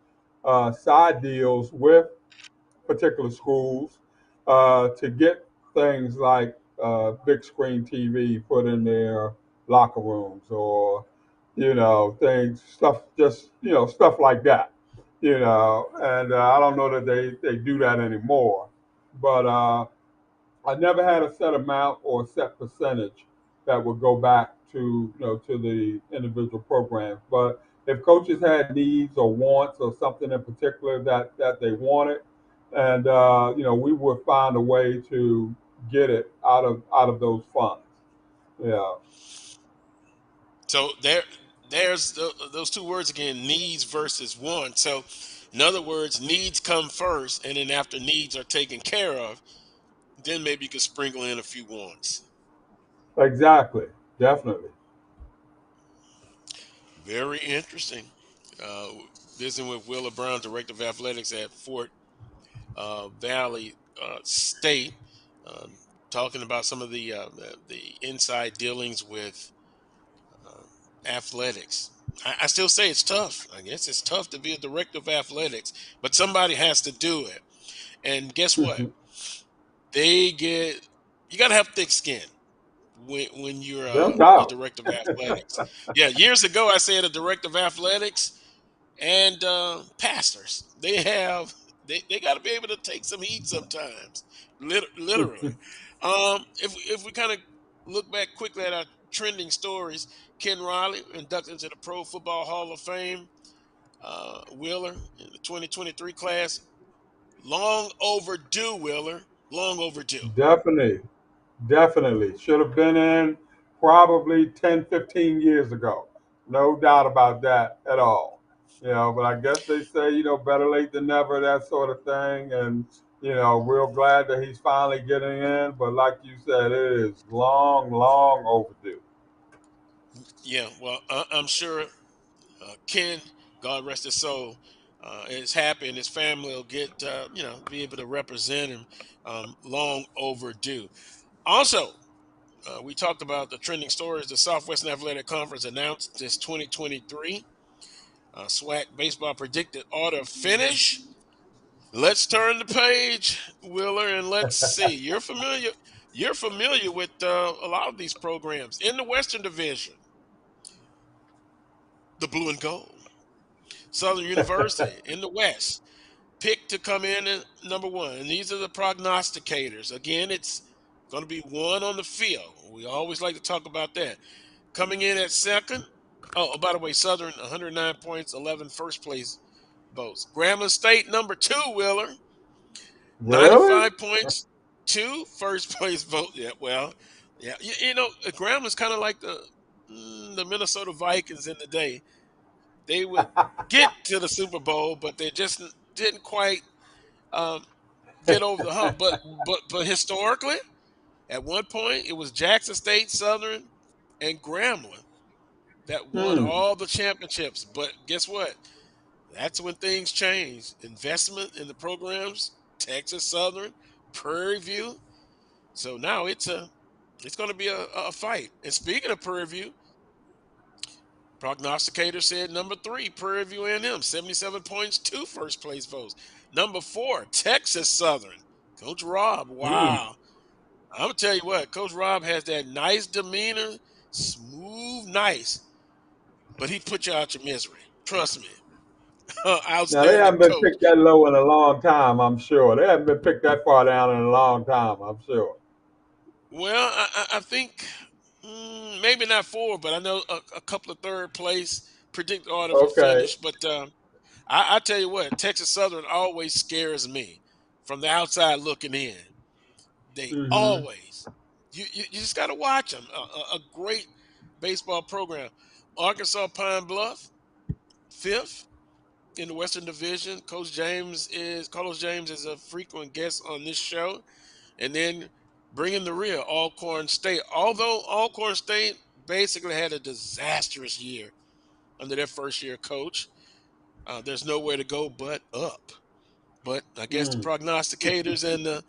side deals with particular schools to get things like big screen TV put in their locker rooms or things stuff just stuff like that and I don't know that they do that anymore but I never had a set amount or a set percentage that would go back to to the individual programs. But if coaches had needs or wants or something in particular that they wanted, and we would find a way to get it out of those funds. Yeah, So those two words again, needs versus wants. So, in other words, needs come first, and then after needs are taken care of, then maybe you could sprinkle in a few wants. exactly, definitely. Very interesting. Uh, Visiting with Willa Brown, Director of Athletics at Fort Valley State, um, talking about some of the inside dealings with uh, athletics. I still say it's tough. I guess it's tough to be a director of athletics, but somebody has to do it. And guess what? They get you got to have thick skin when you're No a doubt. director of athletics. Yeah, years ago I said a director of athletics and pastors. They got to be able to take some heat sometimes, literally. If we kind of look back quickly at our trending stories, Ken Riley inducted into the Pro Football Hall of Fame. Wheeler in the 2023 class, long overdue. Wheeler, long overdue. Definitely. Definitely. Should have been in probably 10, 15 years ago. No doubt about that at all. But I guess they say, better late than never, that sort of thing. And, real glad that he's finally getting in. But like you said, it is long, long overdue. Yeah, well, I'm sure Ken, God rest his soul, is happy, and his family will get be able to represent him. Long overdue. Also, we talked about the trending stories. The Southwestern Athletic Conference announced this 2023 SWAC baseball predicted order finish. Let's turn the page, Willer, and let's see. You're familiar. You're familiar with a lot of these programs in the Western Division. The Blue and Gold, Southern University in the West, picked to come in at number one. And these are the prognosticators. Again, it's going to be one on the field. We always like to talk about that. Coming in at second. Oh, by the way, Southern 109 points, 11 first place votes. Grambling State number two, Willer, Really? 95 points, two first place vote. Yeah, well, yeah, Grambling's kind of like the Minnesota Vikings in the day. They would get to the Super Bowl, but they just didn't quite um, get over the hump. But historically, at one point, it was Jackson State, Southern, and Grambling that won Hmm. all the championships. But guess what? That's when things change. Investment in the programs, Texas Southern, Prairie View. So now it's going to be a fight. And speaking of Prairie View, prognosticator said number three, Prairie View A&M, 77 points, two first place votes. Number four, Texas Southern, Coach Rob. Hmm. Wow. I'm gonna tell you what, Coach Rob has that nice demeanor, smooth, nice, but he put you out your misery. Trust me. Now, they Outstanding haven't been coach. picked that low in a long time, I'm sure. They haven't been picked that far down in a long time, I'm sure. Well, I think maybe not four, but I know a couple of third place predicted order for Okay. finish. But I tell you what, Texas Southern always scares me. from the outside looking in. They Mm-hmm. always, you just got to watch them. A great baseball program. Arkansas Pine Bluff, fifth in the Western Division. Carlos James is a frequent guest on this show. And then bringing the rear, Alcorn State. Although Alcorn State basically had a disastrous year under their first year coach, there's nowhere to go but up. But I guess the Mm. prognosticators and the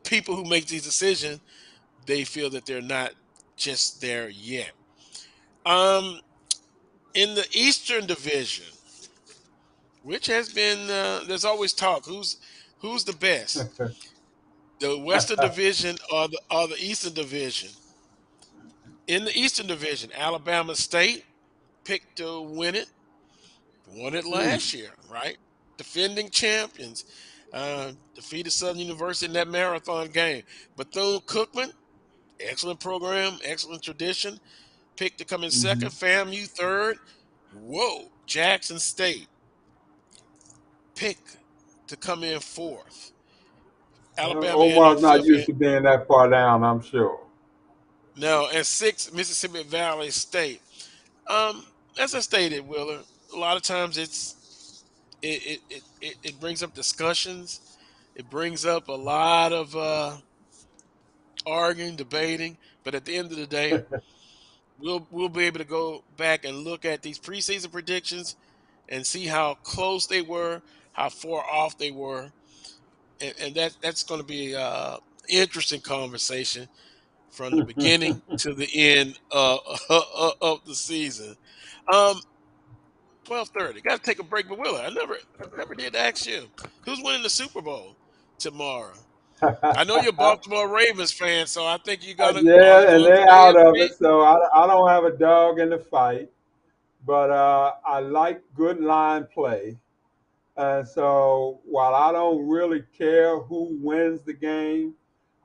people who make these decisions, they feel that they're not just there yet. Um, in the Eastern Division, which has been there's always talk who's the best, the Western Division or the Eastern Division. In the Eastern Division, Alabama State picked to win it, won it Mm. last year, right? Defending champions, defeated Southern University in that marathon game. Bethune-Cookman, excellent program, excellent tradition, picked to come in Mm-hmm. second. FAMU third. Whoa, Jackson State picked to come in fourth. Alabama Omar's A&M not fifth. used to being that far down, I'm sure. No, and sixth, Mississippi Valley State. Um, as I stated, Willer, a lot of times it brings up discussions. It brings up a lot of arguing, debating. But at the end of the day, we'll be able to go back and look at these preseason predictions and see how close they were, how far off they were, and that's going to be interesting conversation from the beginning to the end of the season. Um, 12:30. Got to take a break, but Willa, I never did ask you who's winning the Super Bowl tomorrow. I know you're a Baltimore Ravens fan, so I think you're gonna. Are you Yeah, and going for they're the out of AFC? it, so I don't have a dog in the fight. But I like good line play. And so while I don't really care who wins the game,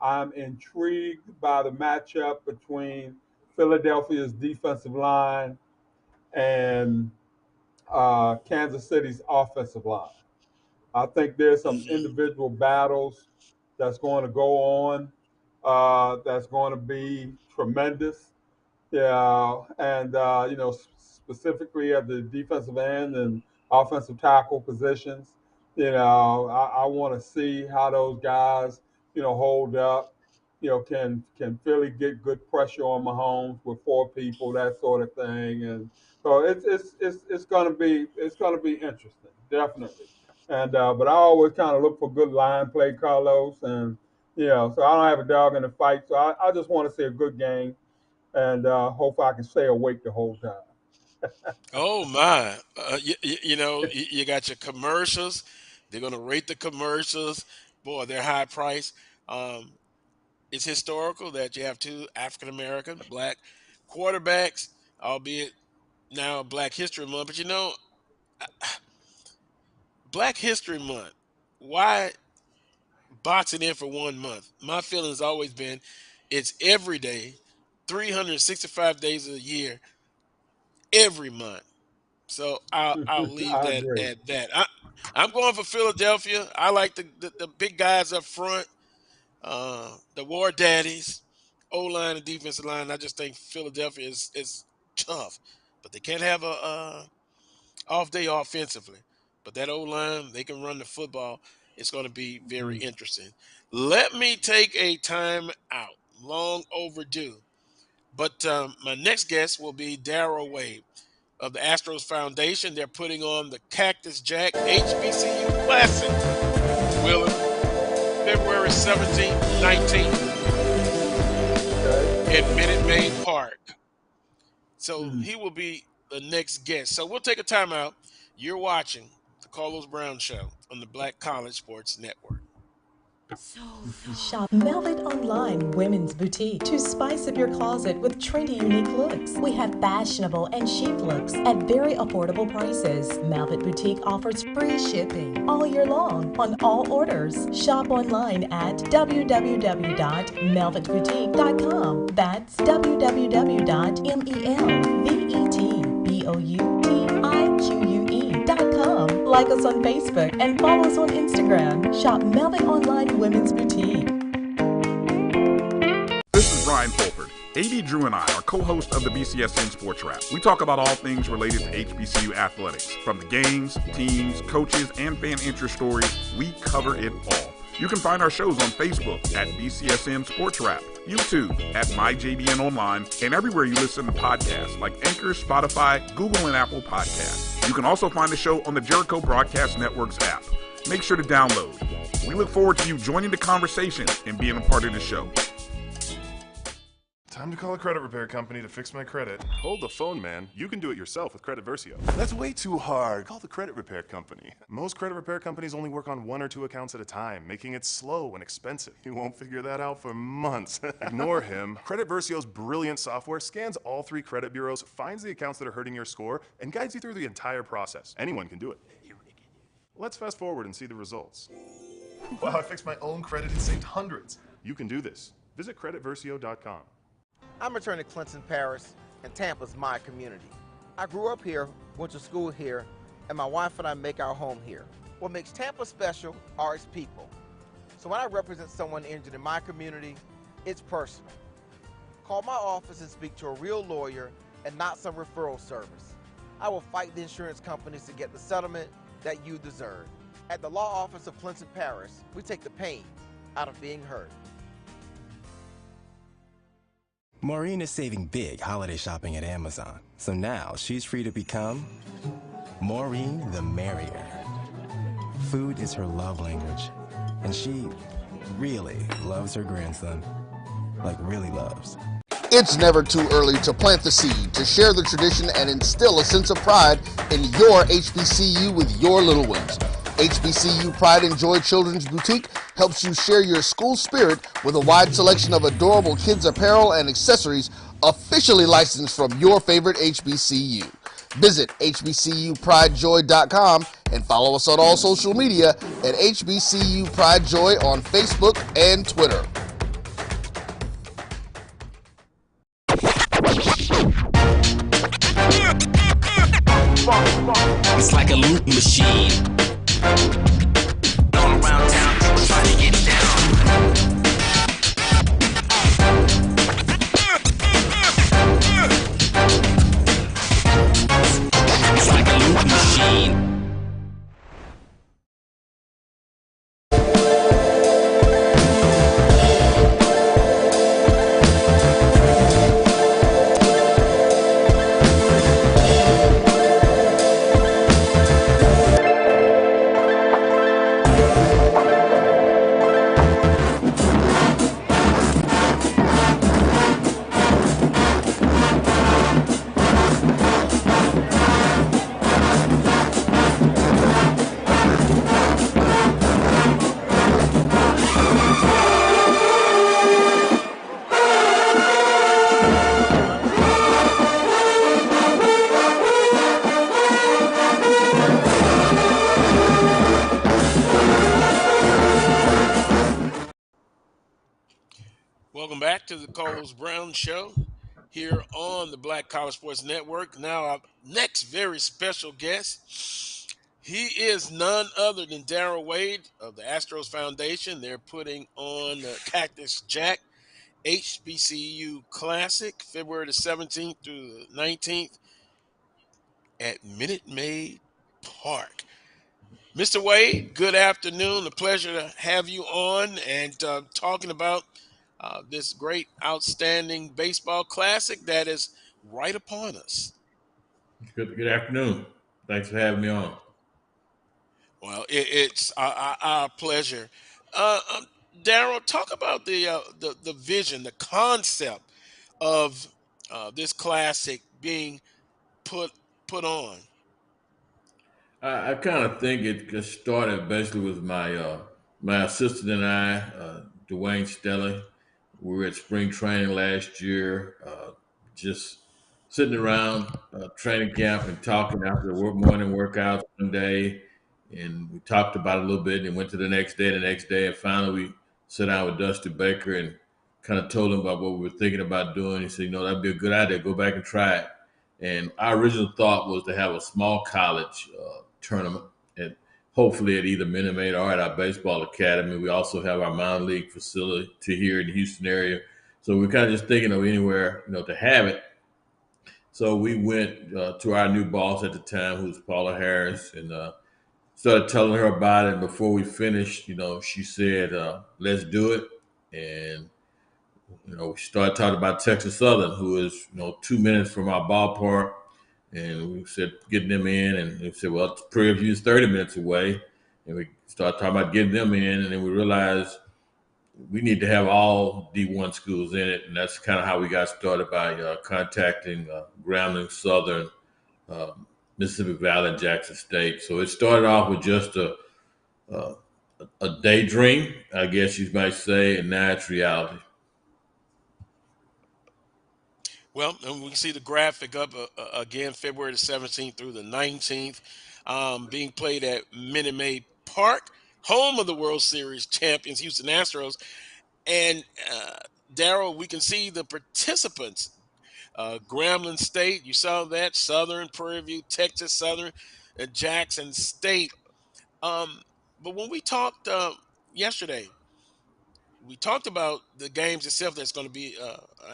I'm intrigued by the matchup between Philadelphia's defensive line and Kansas City's offensive line. I think there's some Mhm. individual battles that's going to go on that's going to be tremendous. Yeah, and specifically at the defensive end and offensive tackle positions, I want to see how those guys, hold up. Can Philly get good pressure on Mahomes with four people, that sort of thing, and so it's gonna be interesting, definitely. And but I always kind of look for good line play, Carlos, and so I don't have a dog in the fight, so I just want to see a good game and hopefully I can stay awake the whole time. Oh my! You got your commercials. They're gonna rate the commercials. Boy, they're high price. Um, it's historical that you have two African American black quarterbacks, albeit now Black History Month. But Black History Month. Why box it in for 1 month? My feeling has always been it's every day, 365 days a year, every month. So I'll leave I that agree. at that. I'm going for Philadelphia. I like the big guys up front, the War Daddies, O line and defensive line. I just think Philadelphia is tough, but they can't have a off day offensively. But that O line, they can run the football. It's going to be very Mhm. interesting. Let me take a time out. Long overdue. But my next guest will be Darrell Wade of the Astros Foundation. They're putting on the Cactus Jack HBCU Classic, Willard, February 17th, 19th Okay. at Minute Maid Park. So Mm. he will be the next guest. So we'll take a time out. You're watching the Carlos Brown Show on the Black College Sports Network. Shop Velvet Online Women's Boutique to spice up your closet with trendy, unique looks. We have fashionable and chic looks at very affordable prices. Velvet Boutique offers free shipping all year long on all orders. Shop online at www.melvetboutique.com. That's www.melvetboutique.com. Like us on Facebook and follow us on Instagram. Shop Melvin Online Women's Boutique. This is Brian Fulford. AD Drew and I are co-hosts of the BCSN Sports Wrap. We talk about all things related to HBCU athletics. From the games, teams, coaches, and fan interest stories, we cover it all. You can find our shows on Facebook at BCSN Sports Wrap, YouTube at MyJBN Online, and everywhere you listen to podcasts like Anchor, Spotify, Google, and Apple Podcasts. You can also find the show on the Jericho Broadcast Network's app. Make sure to download. We look forward to you joining the conversation and being a part of the show. Time to call a credit repair company to fix my credit. Hold the phone, man. You can do it yourself with Credit Versio. That's way too hard. Call the credit repair company. Most credit repair companies only work on 1 or 2 accounts at a time, making it slow and expensive. You won't figure that out for months. Ignore him. Credit Versio's brilliant software scans all 3 credit bureaus, finds the accounts that are hurting your score, and guides you through the entire process. Anyone can do it. Let's fast forward and see the results. Wow, I fixed my own credit and saved hundreds. You can do this. Visit creditversio.com. I'm returning Clinton Paris, and Tampa's my community. I grew up here, went to school here, and my wife and I make our home here. What makes Tampa special are its people. So when I represent someone injured in my community, it's personal. Call my office and speak to a real lawyer and not some referral service. I will fight the insurance companies to get the settlement that you deserve. At the law office of Clinton Paris, we take the pain out of being hurt. Maureen is saving big holiday shopping at Amazon. So now she's free to become Maureen the Merrier. Food is her love language. And she really loves her grandson. Like really loves. It's never too early to plant the seed, to share the tradition, and instill a sense of pride in your HBCU with your little ones. HBCU Pride and Joy Children's Boutique helps you share your school spirit with a wide selection of adorable kids apparel and accessories officially licensed from your favorite HBCU. Visit hbcupridejoy.com and follow us on all social media at HBCU Pride Joy on Facebook and Twitter. It's like a loot machine. All around town, people trying to get down. It's like a loot machine. Welcome back to the Carlos Brown Show here on the Black College Sports Network. Now, our next very special guest, he is none other than Darrell Wade of the Astros Foundation. They're putting on the Cactus Jack HBCU Classic, February the 17th through the 19th at Minute Maid Park. Mr. Wade, good afternoon. A pleasure to have you on and talking about this great, outstanding baseball classic that is right upon us. Good afternoon. Thanks for having me on. Well, it's our pleasure. Darrell, talk about the vision, the concept of this classic being put on. I kind of think it just started basically with my my assistant and I, Dwayne Stelly. We were at spring training last year, just sitting around training camp and talking after the morning workouts one day. And we talked about it a little bit and went to the next day, and finally we sat down with Dusty Baker and kind of told him about what we were thinking about doing. He said, that'd be a good idea. Go back and try it. And our original thought was to have a small college tournament at hopefully at either Minute Maid or at our baseball academy. We also have our minor league facility here in the Houston area. So we're kind of just thinking of anywhere, to have it. So we went to our new boss at the time, who was Paula Harris, and started telling her about it. And before we finished, she said, "Let's do it." And we started talking about Texas Southern, who is 2 minutes from our ballpark, and we said getting them in, and we said, well, Prairie View is 30 minutes away, and we started talking about getting them in, and then we realized we need to have all D1 schools in it, and that's kind of how we got started by contacting Grambling, Southern, uh, Mississippi Valley, and Jackson State. So it started off with just a, a daydream, I guess you might say, and now it's reality. Well, and we can see the graphic up again, February the 17th through the 19th, being played at Minute Maid Park, home of the World Series champions, Houston Astros. And Darrell, we can see the participants. Grambling State, you saw that, Southern, Prairie View, Texas Southern, and Jackson State. Um, but when we talked yesterday, we talked about the games itself that's going to be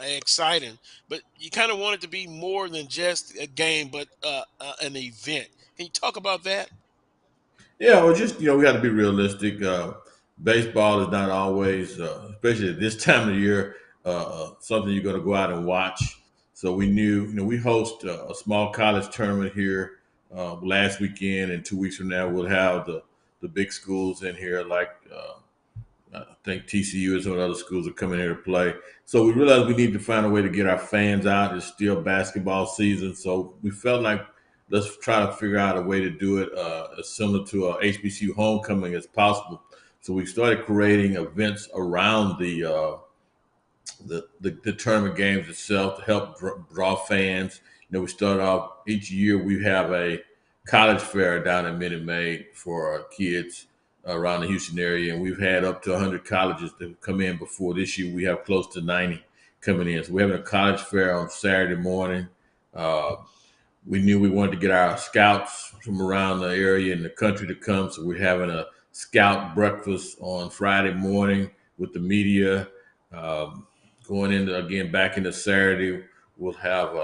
exciting, but you kind of want it to be more than just a game, but an event. Can you talk about that? Yeah, well, just we got to be realistic. Baseball is not always, especially at this time of year, something you're going to go out and watch. So we knew, we host a small college tournament here last weekend, and 2 weeks from now we'll have the big schools in here, like I think TCU and some of the other schools are coming here to play. So we realized we need to find a way to get our fans out. It's still basketball season, so we felt like let's try to figure out a way to do it as similar to a HBCU homecoming as possible. So we started creating events around the tournament games itself to help draw fans. We start off each year. We have a college fair down in Minute Maid for our kids around the Houston area, and we've had up to 100 colleges that have come in before. This year we have close to 90 coming in. So we're having a college fair on Saturday morning. We knew we wanted to get our scouts from around the area and the country to come, so we're having a scout breakfast on Friday morning with the media. Going into again back into Saturday, we'll have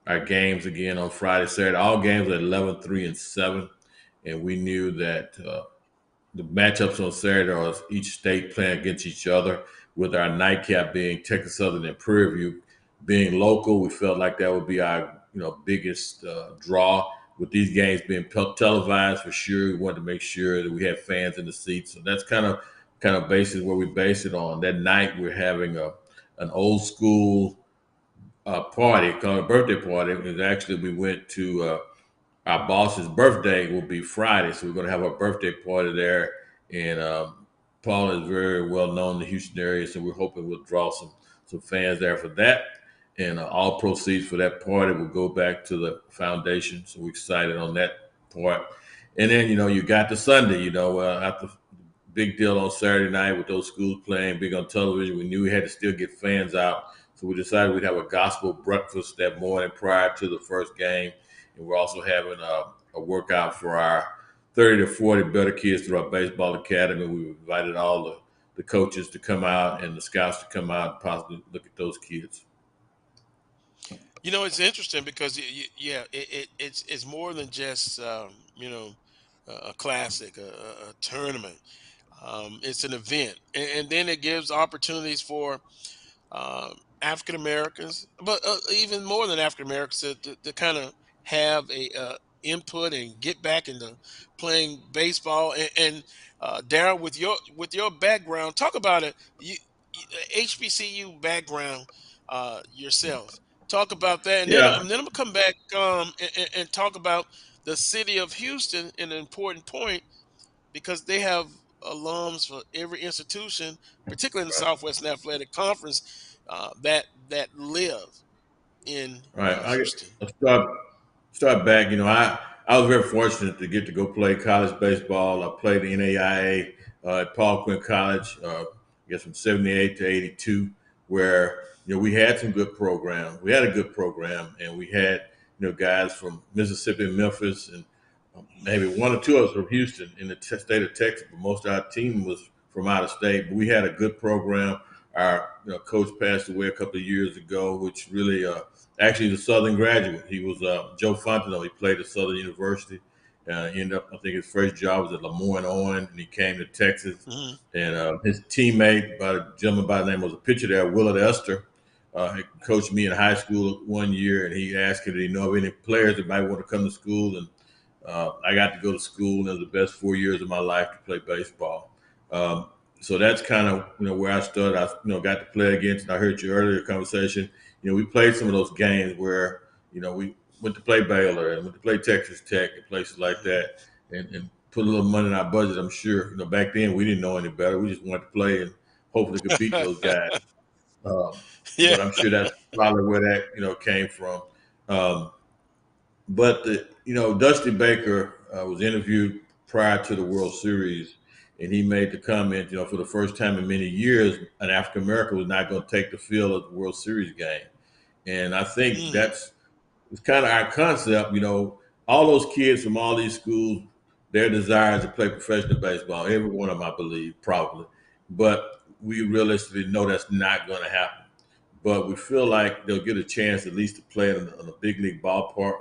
our games again on Friday, Saturday. All games are 11, 3, and 7, and we knew that the matchups on Saturday are each state playing against each other, with our nightcap being Texas Southern and Prairie View. Being local, we felt like that would be our biggest draw. With these games being televised, for sure, we wanted to make sure that we had fans in the seats. So that's kind of basically where we base it on. That night, we're having an old school party called a birthday party. Because actually, we went to our boss's birthday will be Friday, so we're going to have a birthday party there. And Paul is very well known in the Houston area, so we're hoping we'll draw some fans there for that. And all proceeds for that party will go back to the foundation. So we're excited on that part. And then you got the Sunday. After big deal on Saturday night with those schools playing big on television, we knew we had to still get fans out. So we decided we'd have a gospel breakfast that morning prior to the first game. And we're also having a workout for our 30 to 40 better kids through our baseball academy. We invited all the coaches to come out and the scouts to come out and possibly look at those kids. It's interesting because it's more than just a classic, a tournament. It's an event, and then it gives opportunities for African Americans, but even more than African Americans, to kind of have a input and get back into playing baseball. And Darrell, with your background, talk about it. HBCU background yourself. Talk about that, and then Yeah. and then I'm gonna come back and talk about the city of Houston, an important point because they have alums for every institution, particularly in the Southwestern Athletic Conference, that live in All right, Houston. I'll start back. I was very fortunate to get to go play college baseball. I played the NAIA at Paul Quinn College, I guess from '78 to '82, where we had some good programs. We had a good program, and we had guys from Mississippi, Memphis, and maybe one or two of us from Houston in the state of Texas, but most of our team was from out of state. But we had a good program. Our coach passed away a couple of years ago, which really actually he's a Southern graduate. He was Joe Fontenot. He played at Southern University. He ended up, I think his first job was at Lemoyne Owen, and he came to Texas. Mhm. And his teammate, by a gentleman by the name, was a pitcher there, Willard Esther. He coached me in high school one year, and he asked him, "Do you know of any players that might want to come to school?" And I got to go to school, and it was the best 4 years of my life to play baseball. Um, so that's kind of where I started. I got to play against. And I heard your earlier conversation. We played some of those games where we went to play Baylor and went to play Texas Tech and places like that, and put a little money in our budget. I'm sure back then we didn't know any better. We just wanted to play and hopefully could beat those guys. Um, Yeah. but I'm sure that's probably where that came from. Um, but Dusty Baker was interviewed prior to the World Series, and he made the comment, for the first time in many years, an African American was not going to take the field of the World Series game, and I think Mm. it's kind of our concept. All those kids from all these schools, their desire is to play professional baseball. Every one of them, I believe, probably, but we realistically know that's not going to happen. But we feel like they'll get a chance at least to play in a big league ballpark.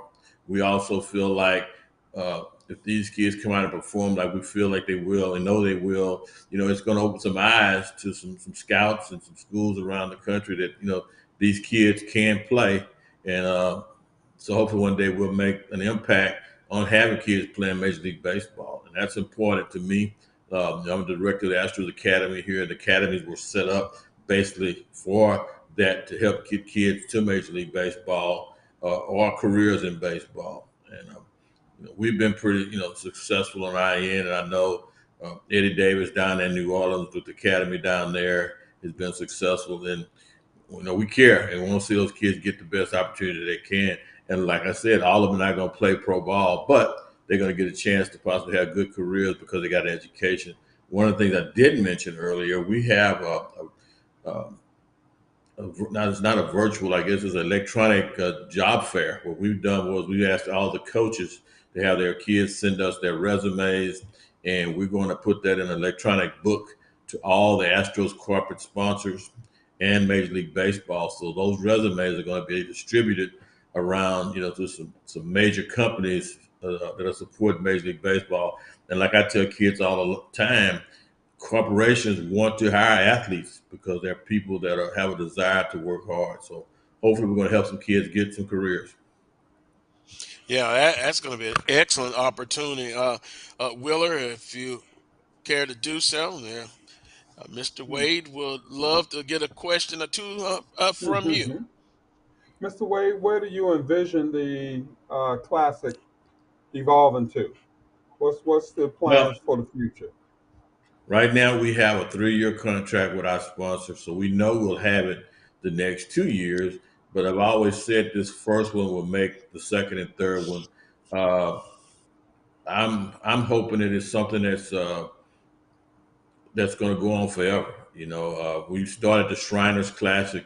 We also feel like if these kids come out and perform like we feel like they will and know they will, it's going to open some eyes to some scouts and some schools around the country that these kids can play, and so hopefully one day we'll make an impact on having kids playing Major League Baseball, and that's important to me. I'm the director of the Astros Academy here. The academies were set up basically for that to help get kids to Major League Baseball or careers in baseball. And we've been pretty, successful on our end. And I know Eddie Davis down in New Orleans with the academy down there has been successful. And we care and we want to see those kids get the best opportunity they can. And like I said, all of them are not going to play pro ball, but they're going to get a chance to possibly have good careers because they got an education. One of the things I didn't mention earlier, we have now it's not a virtual, I guess it's an electronic job fair. What we've done was we asked all the coaches to have their kids send us their resumes, and we're going to put that in an electronic book to all the Astros corporate sponsors and Major League Baseball. So those resumes are going to be distributed around, to some major companies that are supporting Major League Baseball. And like I tell kids all the time, corporations want to hire athletes because they're people that have a desire to work hard. So hopefully we're going to help some kids get some careers. Yeah, that's going to be an excellent opportunity. Willer, if you care to do so, yeah, Mr. Wade would love to get a question or two from you. Mr. Wade, where do you envision the classic evolving to? What's the Well, plans for the future? right now we have a 3-year contract with our sponsor, so we know we'll have it the next 2 years. But I've always said this first one will make the second and third one. Uh, I'm hoping it is something that's going to go on forever. We started the Shriners Classic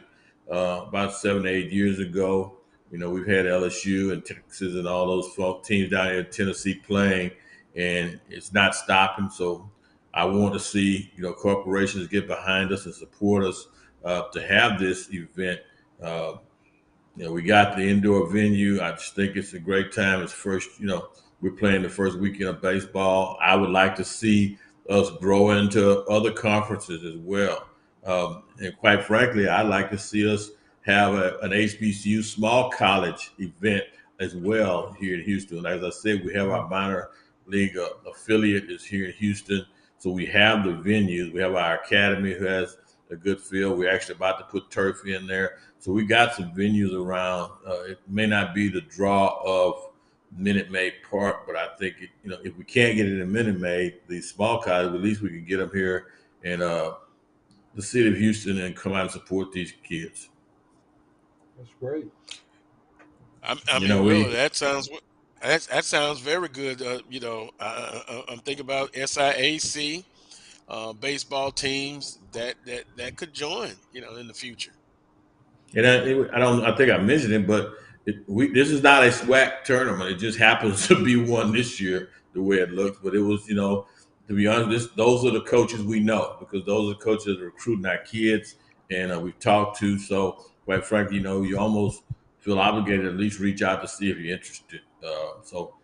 about 7 or 8 years ago. We've had LSU and Texas and all those teams down here in Tennessee playing, and it's not stopping. So I want to see corporations get behind us and support us to have this event. Uh, we got the indoor venue. I just think it's a great time. It's first, we're playing the first weekend of baseball. I would like to see us grow into other conferences as well. And quite frankly, I'd like to see us have an HBCU small college event as well here in Houston. As I said, we have our minor league affiliate is here in Houston. So we have the venues. We have our academy who has a good field. We're actually about to put turf in there. So we got some venues around. It may not be the draw of Minute Maid Park, but I think if we can't get it in Minute Maid, these small colleges, at least we can get them here in the city of Houston and come out and support these kids. That's great. I mean, Willa, that sounds very good. I'm thinking about SIAC baseball teams that could join, in the future. And I think I mentioned it, but this is not a SWAC tournament. It just happens to be one this year, the way it looks. But it was, to be honest, those are the coaches we know because those are the coaches that are recruiting our kids and we've talked to. So, quite frankly, you almost feel obligated to at least reach out to see if you're interested. So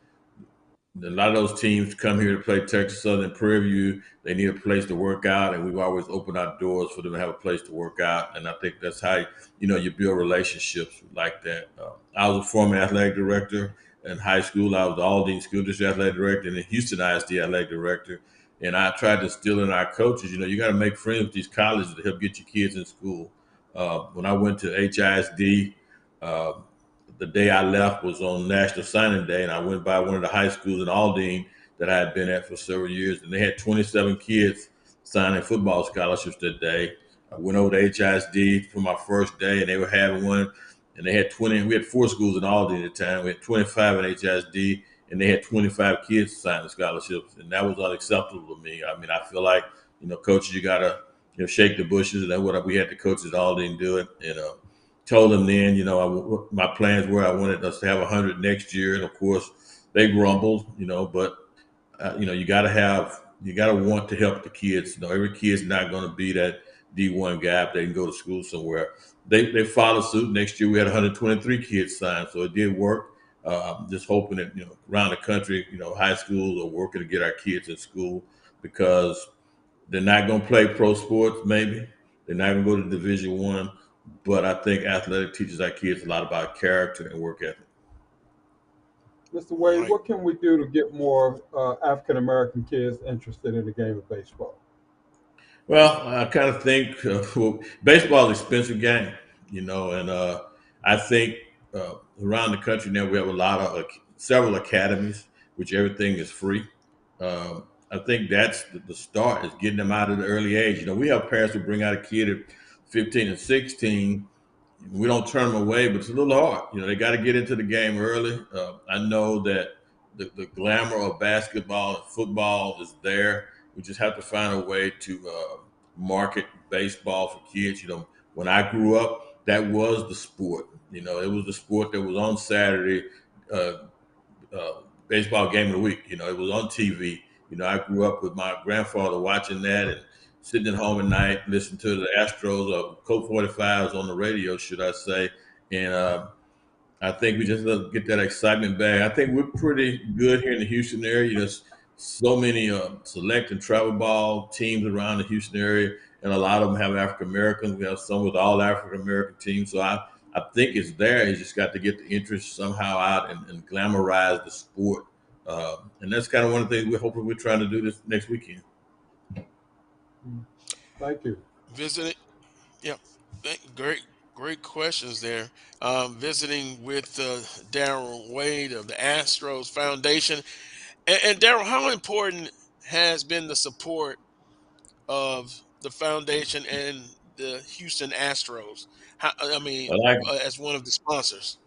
a lot of those teams come here to play Texas Southern Prairie View. They need a place to work out, and we've always opened our doors for them to have a place to work out. And I think that's how you build relationships like that. I was a former athletic director in high school. I was the Aldine School District athletic director and the Houston ISD athletic director. And I tried to instill in our coaches, you got to make friends with these colleges to help get your kids in school. When I went to HISD, the day I left was on National Signing Day, and I went by one of the high schools in Aldine that I had been at for several years, and they had 27 kids signing football scholarships that day. I went over to HISD for my first day, and they were having one, and they had 20. We had 4 schools in Aldine at the time. We had 25 in HISD, and they had 25 kids signing scholarships, and that was unacceptable to me. I mean, I feel like, coaches, you got to shake the bushes, and that's what we had the coaches at Aldine do it, told them then, my plans were I wanted us to have 100 next year, and of course they grumbled, but you got to want to help the kids. Every kid's not going to be that D1 guy if they can go to school somewhere. They followed suit. Next year we had 123 kids signed, so it did work. I'm just hoping that around the country, high schools are working to get our kids in school because they're not going to play pro sports. Maybe they're not going to go to Division One. But I think athletic teaches our kids a lot about character and work ethic. Mr. Wade, what can we do to get more African American kids interested in the game of baseball? Well, I kind of think baseball is an expensive game, and I think around the country now we have a lot of several academies, which everything is free. I think that's the start is getting them out at an early age. We have parents who bring out a kid at 15 and 16. We don't turn them away, but it's a little hard. They got to get into the game early. I know that the glamour of basketball and football is there. We just have to find a way to market baseball for kids. When I grew up, that was the sport. It was the sport that was on Saturday, baseball game of the week. It was on TV. I grew up with my grandfather watching that and sitting at home at night, listening to the Astros or Colt 45s on the radio, should I say. And I think we just get that excitement back. I think we're pretty good here in the Houston area. There's so many select and travel ball teams around the Houston area, and a lot of them have African Americans. We have some with all African American teams. So I think it's there. You just got to get the interest somehow out and glamorize the sport. And that's kind of one of the things we're trying to do this next weekend. Thank you. Visiting, yeah, great questions there. Visiting with Darrell Wade of the Astros Foundation, and Darrell, how important has been the support of the foundation and the Houston Astros? As one of the sponsors.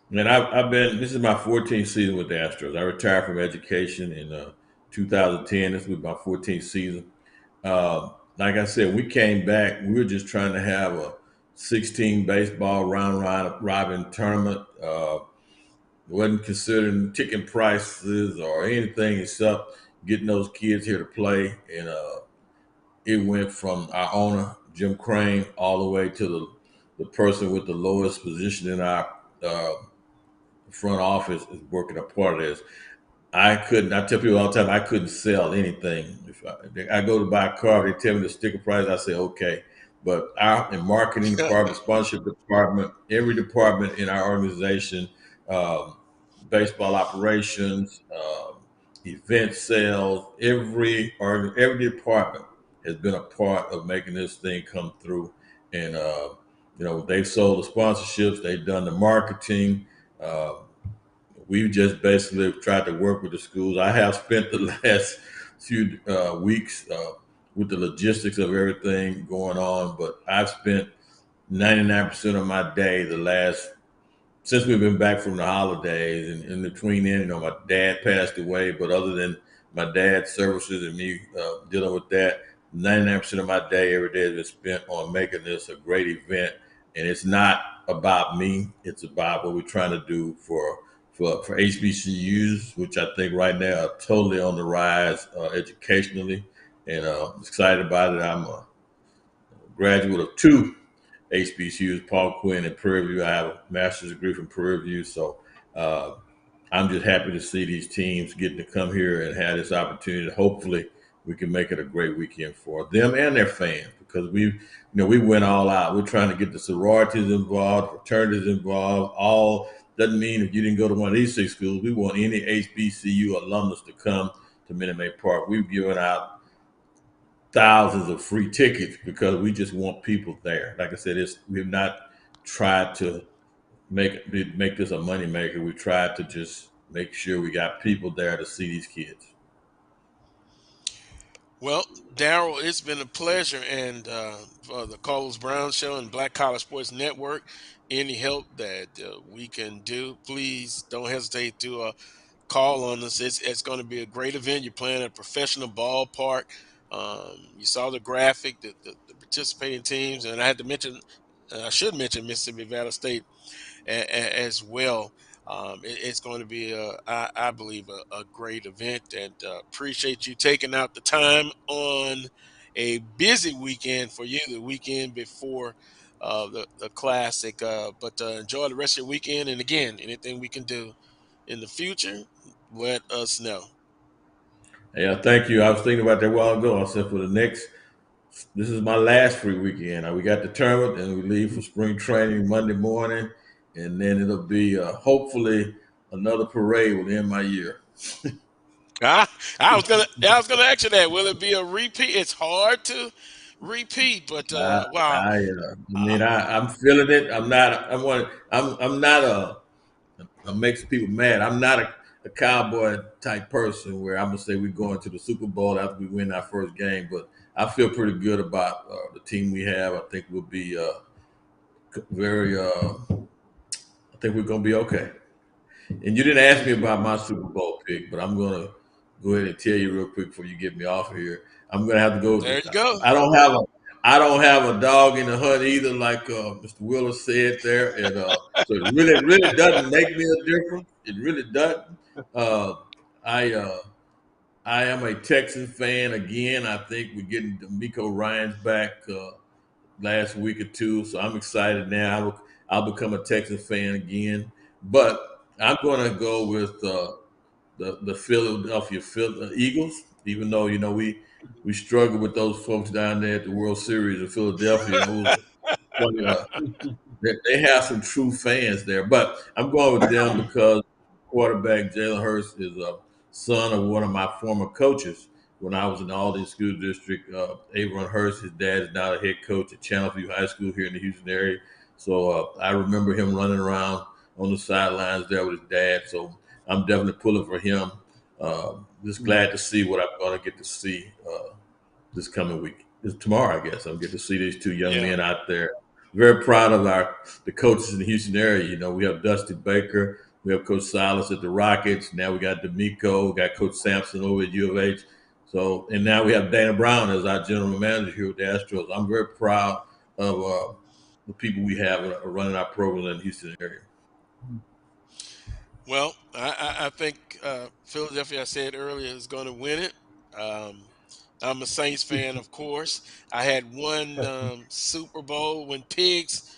Man, this is my 14th season with the Astros. I retired from education in 2010. This was my 14th season. Like I said, we came back. We were just trying to have a 16 baseball round robin tournament. Wasn't considering ticket prices or anything except getting those kids here to play. And it went from our owner, Jim Crane, all the way to the person with the lowest position in our front office is working a part of this. I tell people all the time, I couldn't sell anything. If I go to buy a car, they tell me the sticker price, I say, okay. But our marketing department, sponsorship department, every department in our organization, baseball operations, event sales, every department has been a part of making this thing come through. And, they've sold the sponsorships, they've done the marketing. We've just basically tried to work with the schools. I have spent the last few weeks with the logistics of everything going on, but I've spent 99% of my day since we've been back from the holidays, and in between then, my dad passed away, but other than my dad's services and me dealing with that, 99% of my day every day has been spent on making this a great event and it's not about me. It's about what we're trying to do for HBCUs, which I think right now are totally on the rise educationally, and excited about it. I'm a graduate of two HBCUs, Paul Quinn and Prairie View. I have a master's degree from Prairie View, so uh, I'm just happy to see these teams getting to come here and have this opportunity. Hopefully, we can make it a great weekend for them and their fans because we went all out. We're trying to get the sororities involved, fraternities involved. All doesn't mean if you didn't go to one of these six schools. We want any HBCU alumnus to come to Minute Maid Park. We've given out thousands of free tickets because we just want people there. Like I said, we've not tried to make this a moneymaker. We tried to just make sure we got people there to see these kids. Well, Darrell, it's been a pleasure, and for the Carlos Brown Show and Black College Sports Network, any help that we can do, please don't hesitate to call on us. It's going to be a great event. You're playing at a professional ballpark. You saw the graphic, the participating teams, and I should mention Mississippi Valley State as well. It's going to be, I believe, a great event, and appreciate you taking out the time on a busy weekend for you, the weekend before the classic. But enjoy the rest of your weekend, and again, anything we can do in the future, let us know. Yeah, thank you. I was thinking about that a while ago. I said this is my last free weekend. We got the tournament, and we leave for spring training Monday morning, and then it'll be hopefully another parade will end my year. I was gonna ask you that. Will it be a repeat? It's hard to repeat, but wow. I'm feeling it. I'm not makes people mad. I'm not a cowboy type person where I'm gonna say we're going to the Super Bowl after we win our first game, but I feel pretty good about the team we have. I think we'll be very. I think we're gonna be okay. And you didn't ask me about my Super Bowl pick, but I'm gonna go ahead and tell you real quick before you get me off of here. I'm gonna have to go. There you go. I don't have a dog in the hunt either, like Mr. Willis said there, and so it really doesn't make me a difference. It really doesn't. Uh, I uh, I am a Texan fan again. I think we're getting D'Amico Ryans back last week or two, so I'm excited now. I'll become a Texas fan again, but I'm going to go with the Philadelphia Eagles, even though we struggle with those folks down there at the World Series of Philadelphia. They have some true fans there, but I'm going with them because quarterback Jalen Hurts is a son of one of my former coaches when I was in the Aldine School District. Avon Hurst, his dad is now the head coach at Channelview High School here in the Houston area. So I remember him running around on the sidelines there with his dad. So I'm definitely pulling for him. Just glad to see what I'm going to get to see this coming week. This tomorrow, I guess. I'll get to see these two young men out there. Very proud of the coaches in the Houston area. We have Dusty Baker, we have Coach Silas at the Rockets. Now we got D'Amico, we got Coach Sampson over at U of H. So, and now we have Dana Brown as our general manager here with the Astros. I'm very proud of the people we have running our program in the Houston area. Well, I think Philadelphia, I said earlier, is going to win it. I'm a Saints fan, of course. I had one Super Bowl when pigs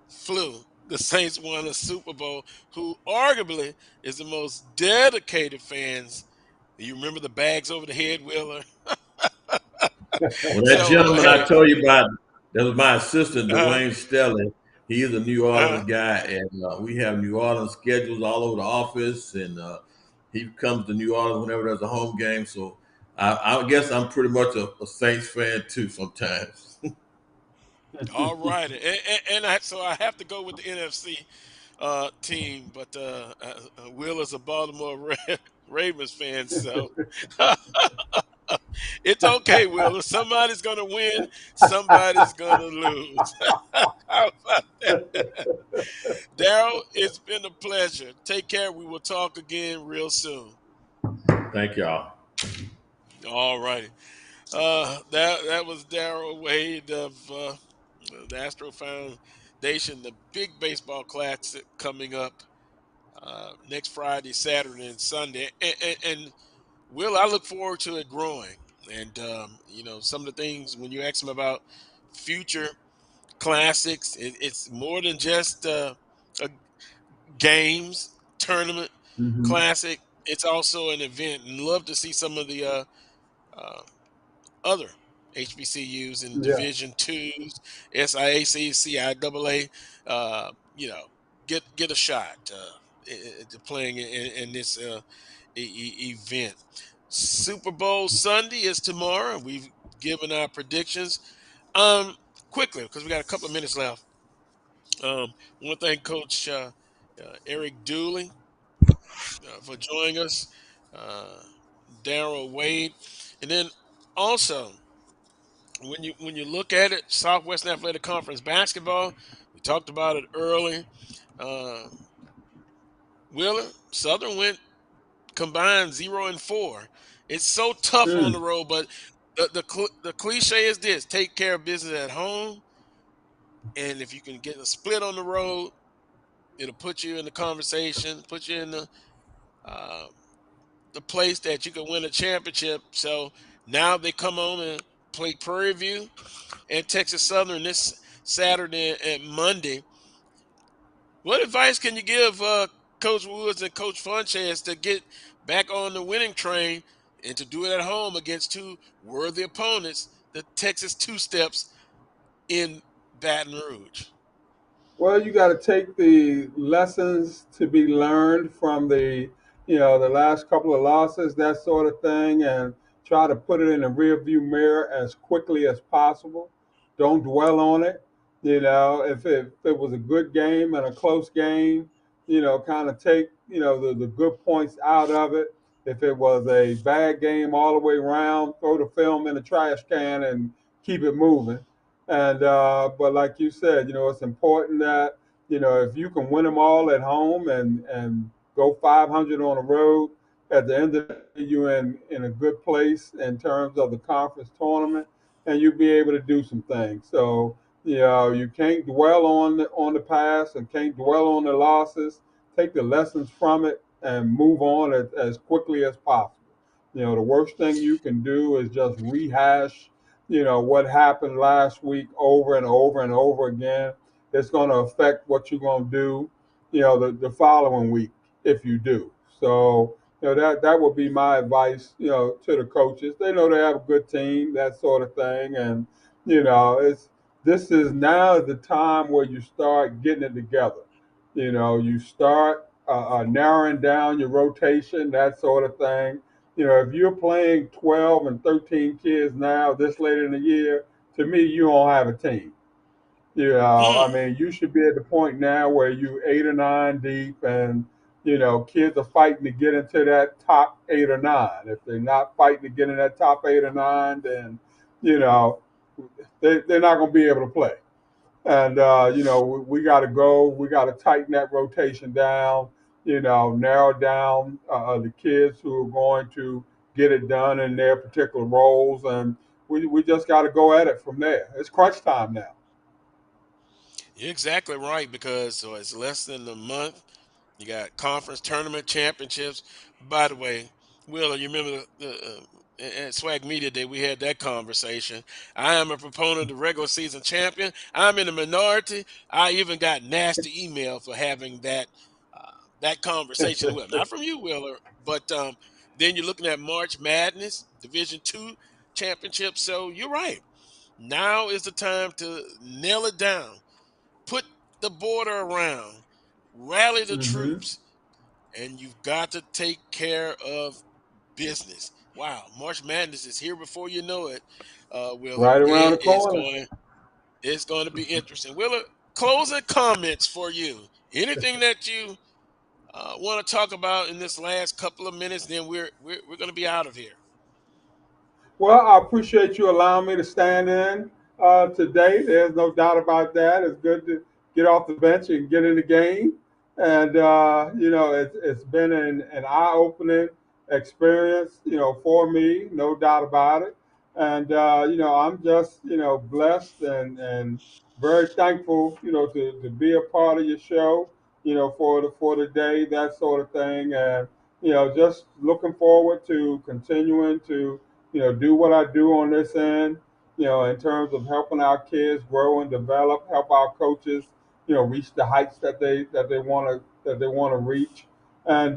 flew. The Saints won a Super Bowl, who arguably is the most dedicated fans. You remember the bags over the head, Wheeler? Well, that gentleman I told you about, that was my assistant, Dwayne Stelly. He is a New Orleans guy, and we have New Orleans schedules all over the office, and he comes to New Orleans whenever there's a home game. So I guess I'm pretty much a Saints fan too sometimes. All right, so I have to go with the NFC team, but Will is a Baltimore Ravens fan, so it's okay, Will. Somebody's going to win, somebody's going to lose. How about that? Darrell, it's been a pleasure. Take care. We will talk again real soon. Thank y'all. All righty. That was Darrell Wade of the Astro Nation, the big baseball classic coming up next Friday, Saturday, and Sunday. And Will, I look forward to it growing. And, some of the things when you ask them about future classics, it's more than just a games, tournament, Hmm. classic. It's also an event. And love to see some of the uh, other HBCUs in Yeah. Division twos, SIAC, CIAA, uh, you know, get a shot to playing in this event. Super Bowl Sunday is tomorrow. We've given our predictions. Um, Quickly because we got a couple of minutes left. I want to thank Coach Eric Dooley for joining us. Uh, Darrell Wade, and then also when you look at it, Southwestern Athletic Conference basketball, we talked about it early. Uh, Wheeler Southern went combined 0-4. It's so tough on Mm. the road, but the cliche is this: take care of business at home, and if you can get a split on the road, it'll put you in the conversation, put you in uh, the place that you can win a championship. So now they come on and play Prairie View and Texas Southern this Saturday and Monday. What advice can you give Coach Woods and Coach Funches to get back on the winning train and to do it at home against two worthy opponents, the Texas Two Steps in Baton Rouge? Well, you got to take the lessons to be learned from the last couple of losses, that sort of thing, and try to put it in the rearview mirror as quickly as possible. Don't dwell on it. If it was a good game and a close game, kind of take, the good points out of it. If it was a bad game all the way around, throw the film in the trash can and keep it moving. And but like you said, it's important that if you can win them all at home and go 500 on the road, at the end of the day, you're in a good place in terms of the conference tournament, and you'll be able to do some things. So you can't dwell on the past and can't dwell on the losses. Take the lessons from it and move on as quickly as possible. The worst thing you can do is just rehash what happened last week over and over and over again. It's going to affect what you're going to do, the following week if you do. So, that would be my advice, to the coaches. They know they have a good team, that sort of thing. And, it's this is now the time where you start getting it together. You start narrowing down your rotation, that sort of thing. If you're playing 12 and 13 kids now, this late in the year, to me, you don't have a team. I Mm. mean, you should be at the point now where you 8 or 9 deep, and kids are fighting to get into that top 8 or 9. If they're not fighting to get in that top 8 or 9, then you know they're not going to be able to play. And we got to go. We got to tighten that rotation down. Narrow down the kids who are going to get it done in their particular roles, and we just got to go at it from there. It's crunch time now. You're exactly right because so it's less than a month. You got conference tournament championships. By the way, Will, you remember at Swag Media Day we had that conversation. I am a proponent of the regular season champion. I'm in the minority. I even got nasty email for having that conversation with not from you, Willer, but then you're looking at March Madness, Division Two championship. So you're right. Now is the time to nail it down, put the border around, rally the Hmm. troops, and you've got to take care of business. Wow, March Madness is here before you know it, Willer. Right around the It is corner. going to be interesting. Willer, closing comments for you. Anything that you want to talk about in this last couple of minutes? Then we're going to be out of here. Well, I appreciate you allowing me to stand in today. There's no doubt about that. It's good to get off the bench and get in the game. And, it's been an eye opening experience, for me, no doubt about it. And I'm just blessed and very thankful to be a part of your show, for the day, that sort of thing. And just looking forward to continuing to do what I do on this end, in terms of helping our kids grow and develop, help our coaches reach the heights that they want to reach, and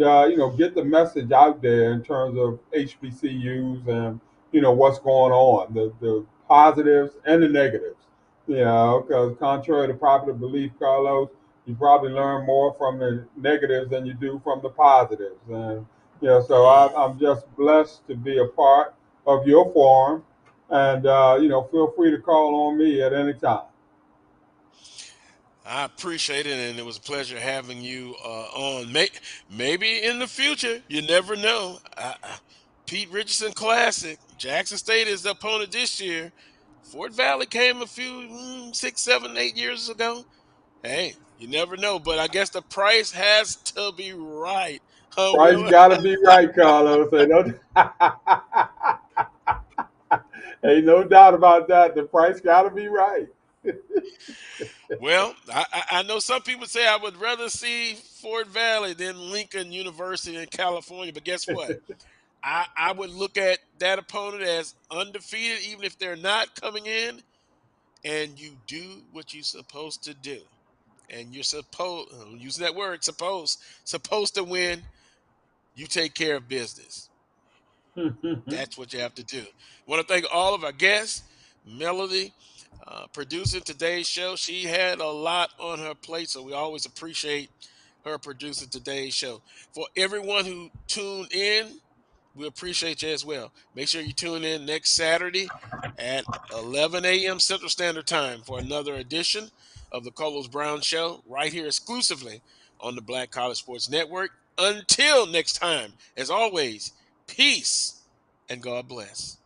get the message out there in terms of HBCUs and what's going on, the positives and the negatives. Because contrary to popular belief, Carlos, you probably learn more from the negatives than you do from the positives. And so I'm just blessed to be a part of your forum. And feel free to call on me at any time. I appreciate it, and it was a pleasure having you on. Maybe in the future, you never know. Pete Richardson Classic, Jackson State is the opponent this year. Fort Valley came a few 6, 7, 8 years ago. Hey, you never know, but I guess the price has to be right. Huh, Price Will? got to be right, Carlos. Ain't no doubt about that. The price got to be right. Well, I know some people say I would rather see Fort Valley than Lincoln University in California, but guess what? I would look at that opponent as undefeated, even if they're not coming in, and you do what you're supposed to do. And you're supposed, using that word, supposed to win. You take care of business. That's what you have to do. Want to thank all of our guests. Melody, producing today's show. She had a lot on her plate, so we always appreciate her producing today's show. For everyone who tuned in, we appreciate you as well. Make sure you tune in next Saturday at 11 a.m. Central Standard Time for another edition of the Carlos Brown Show, right here exclusively on the Black College Sports Network. Until next time, as always, peace and God bless.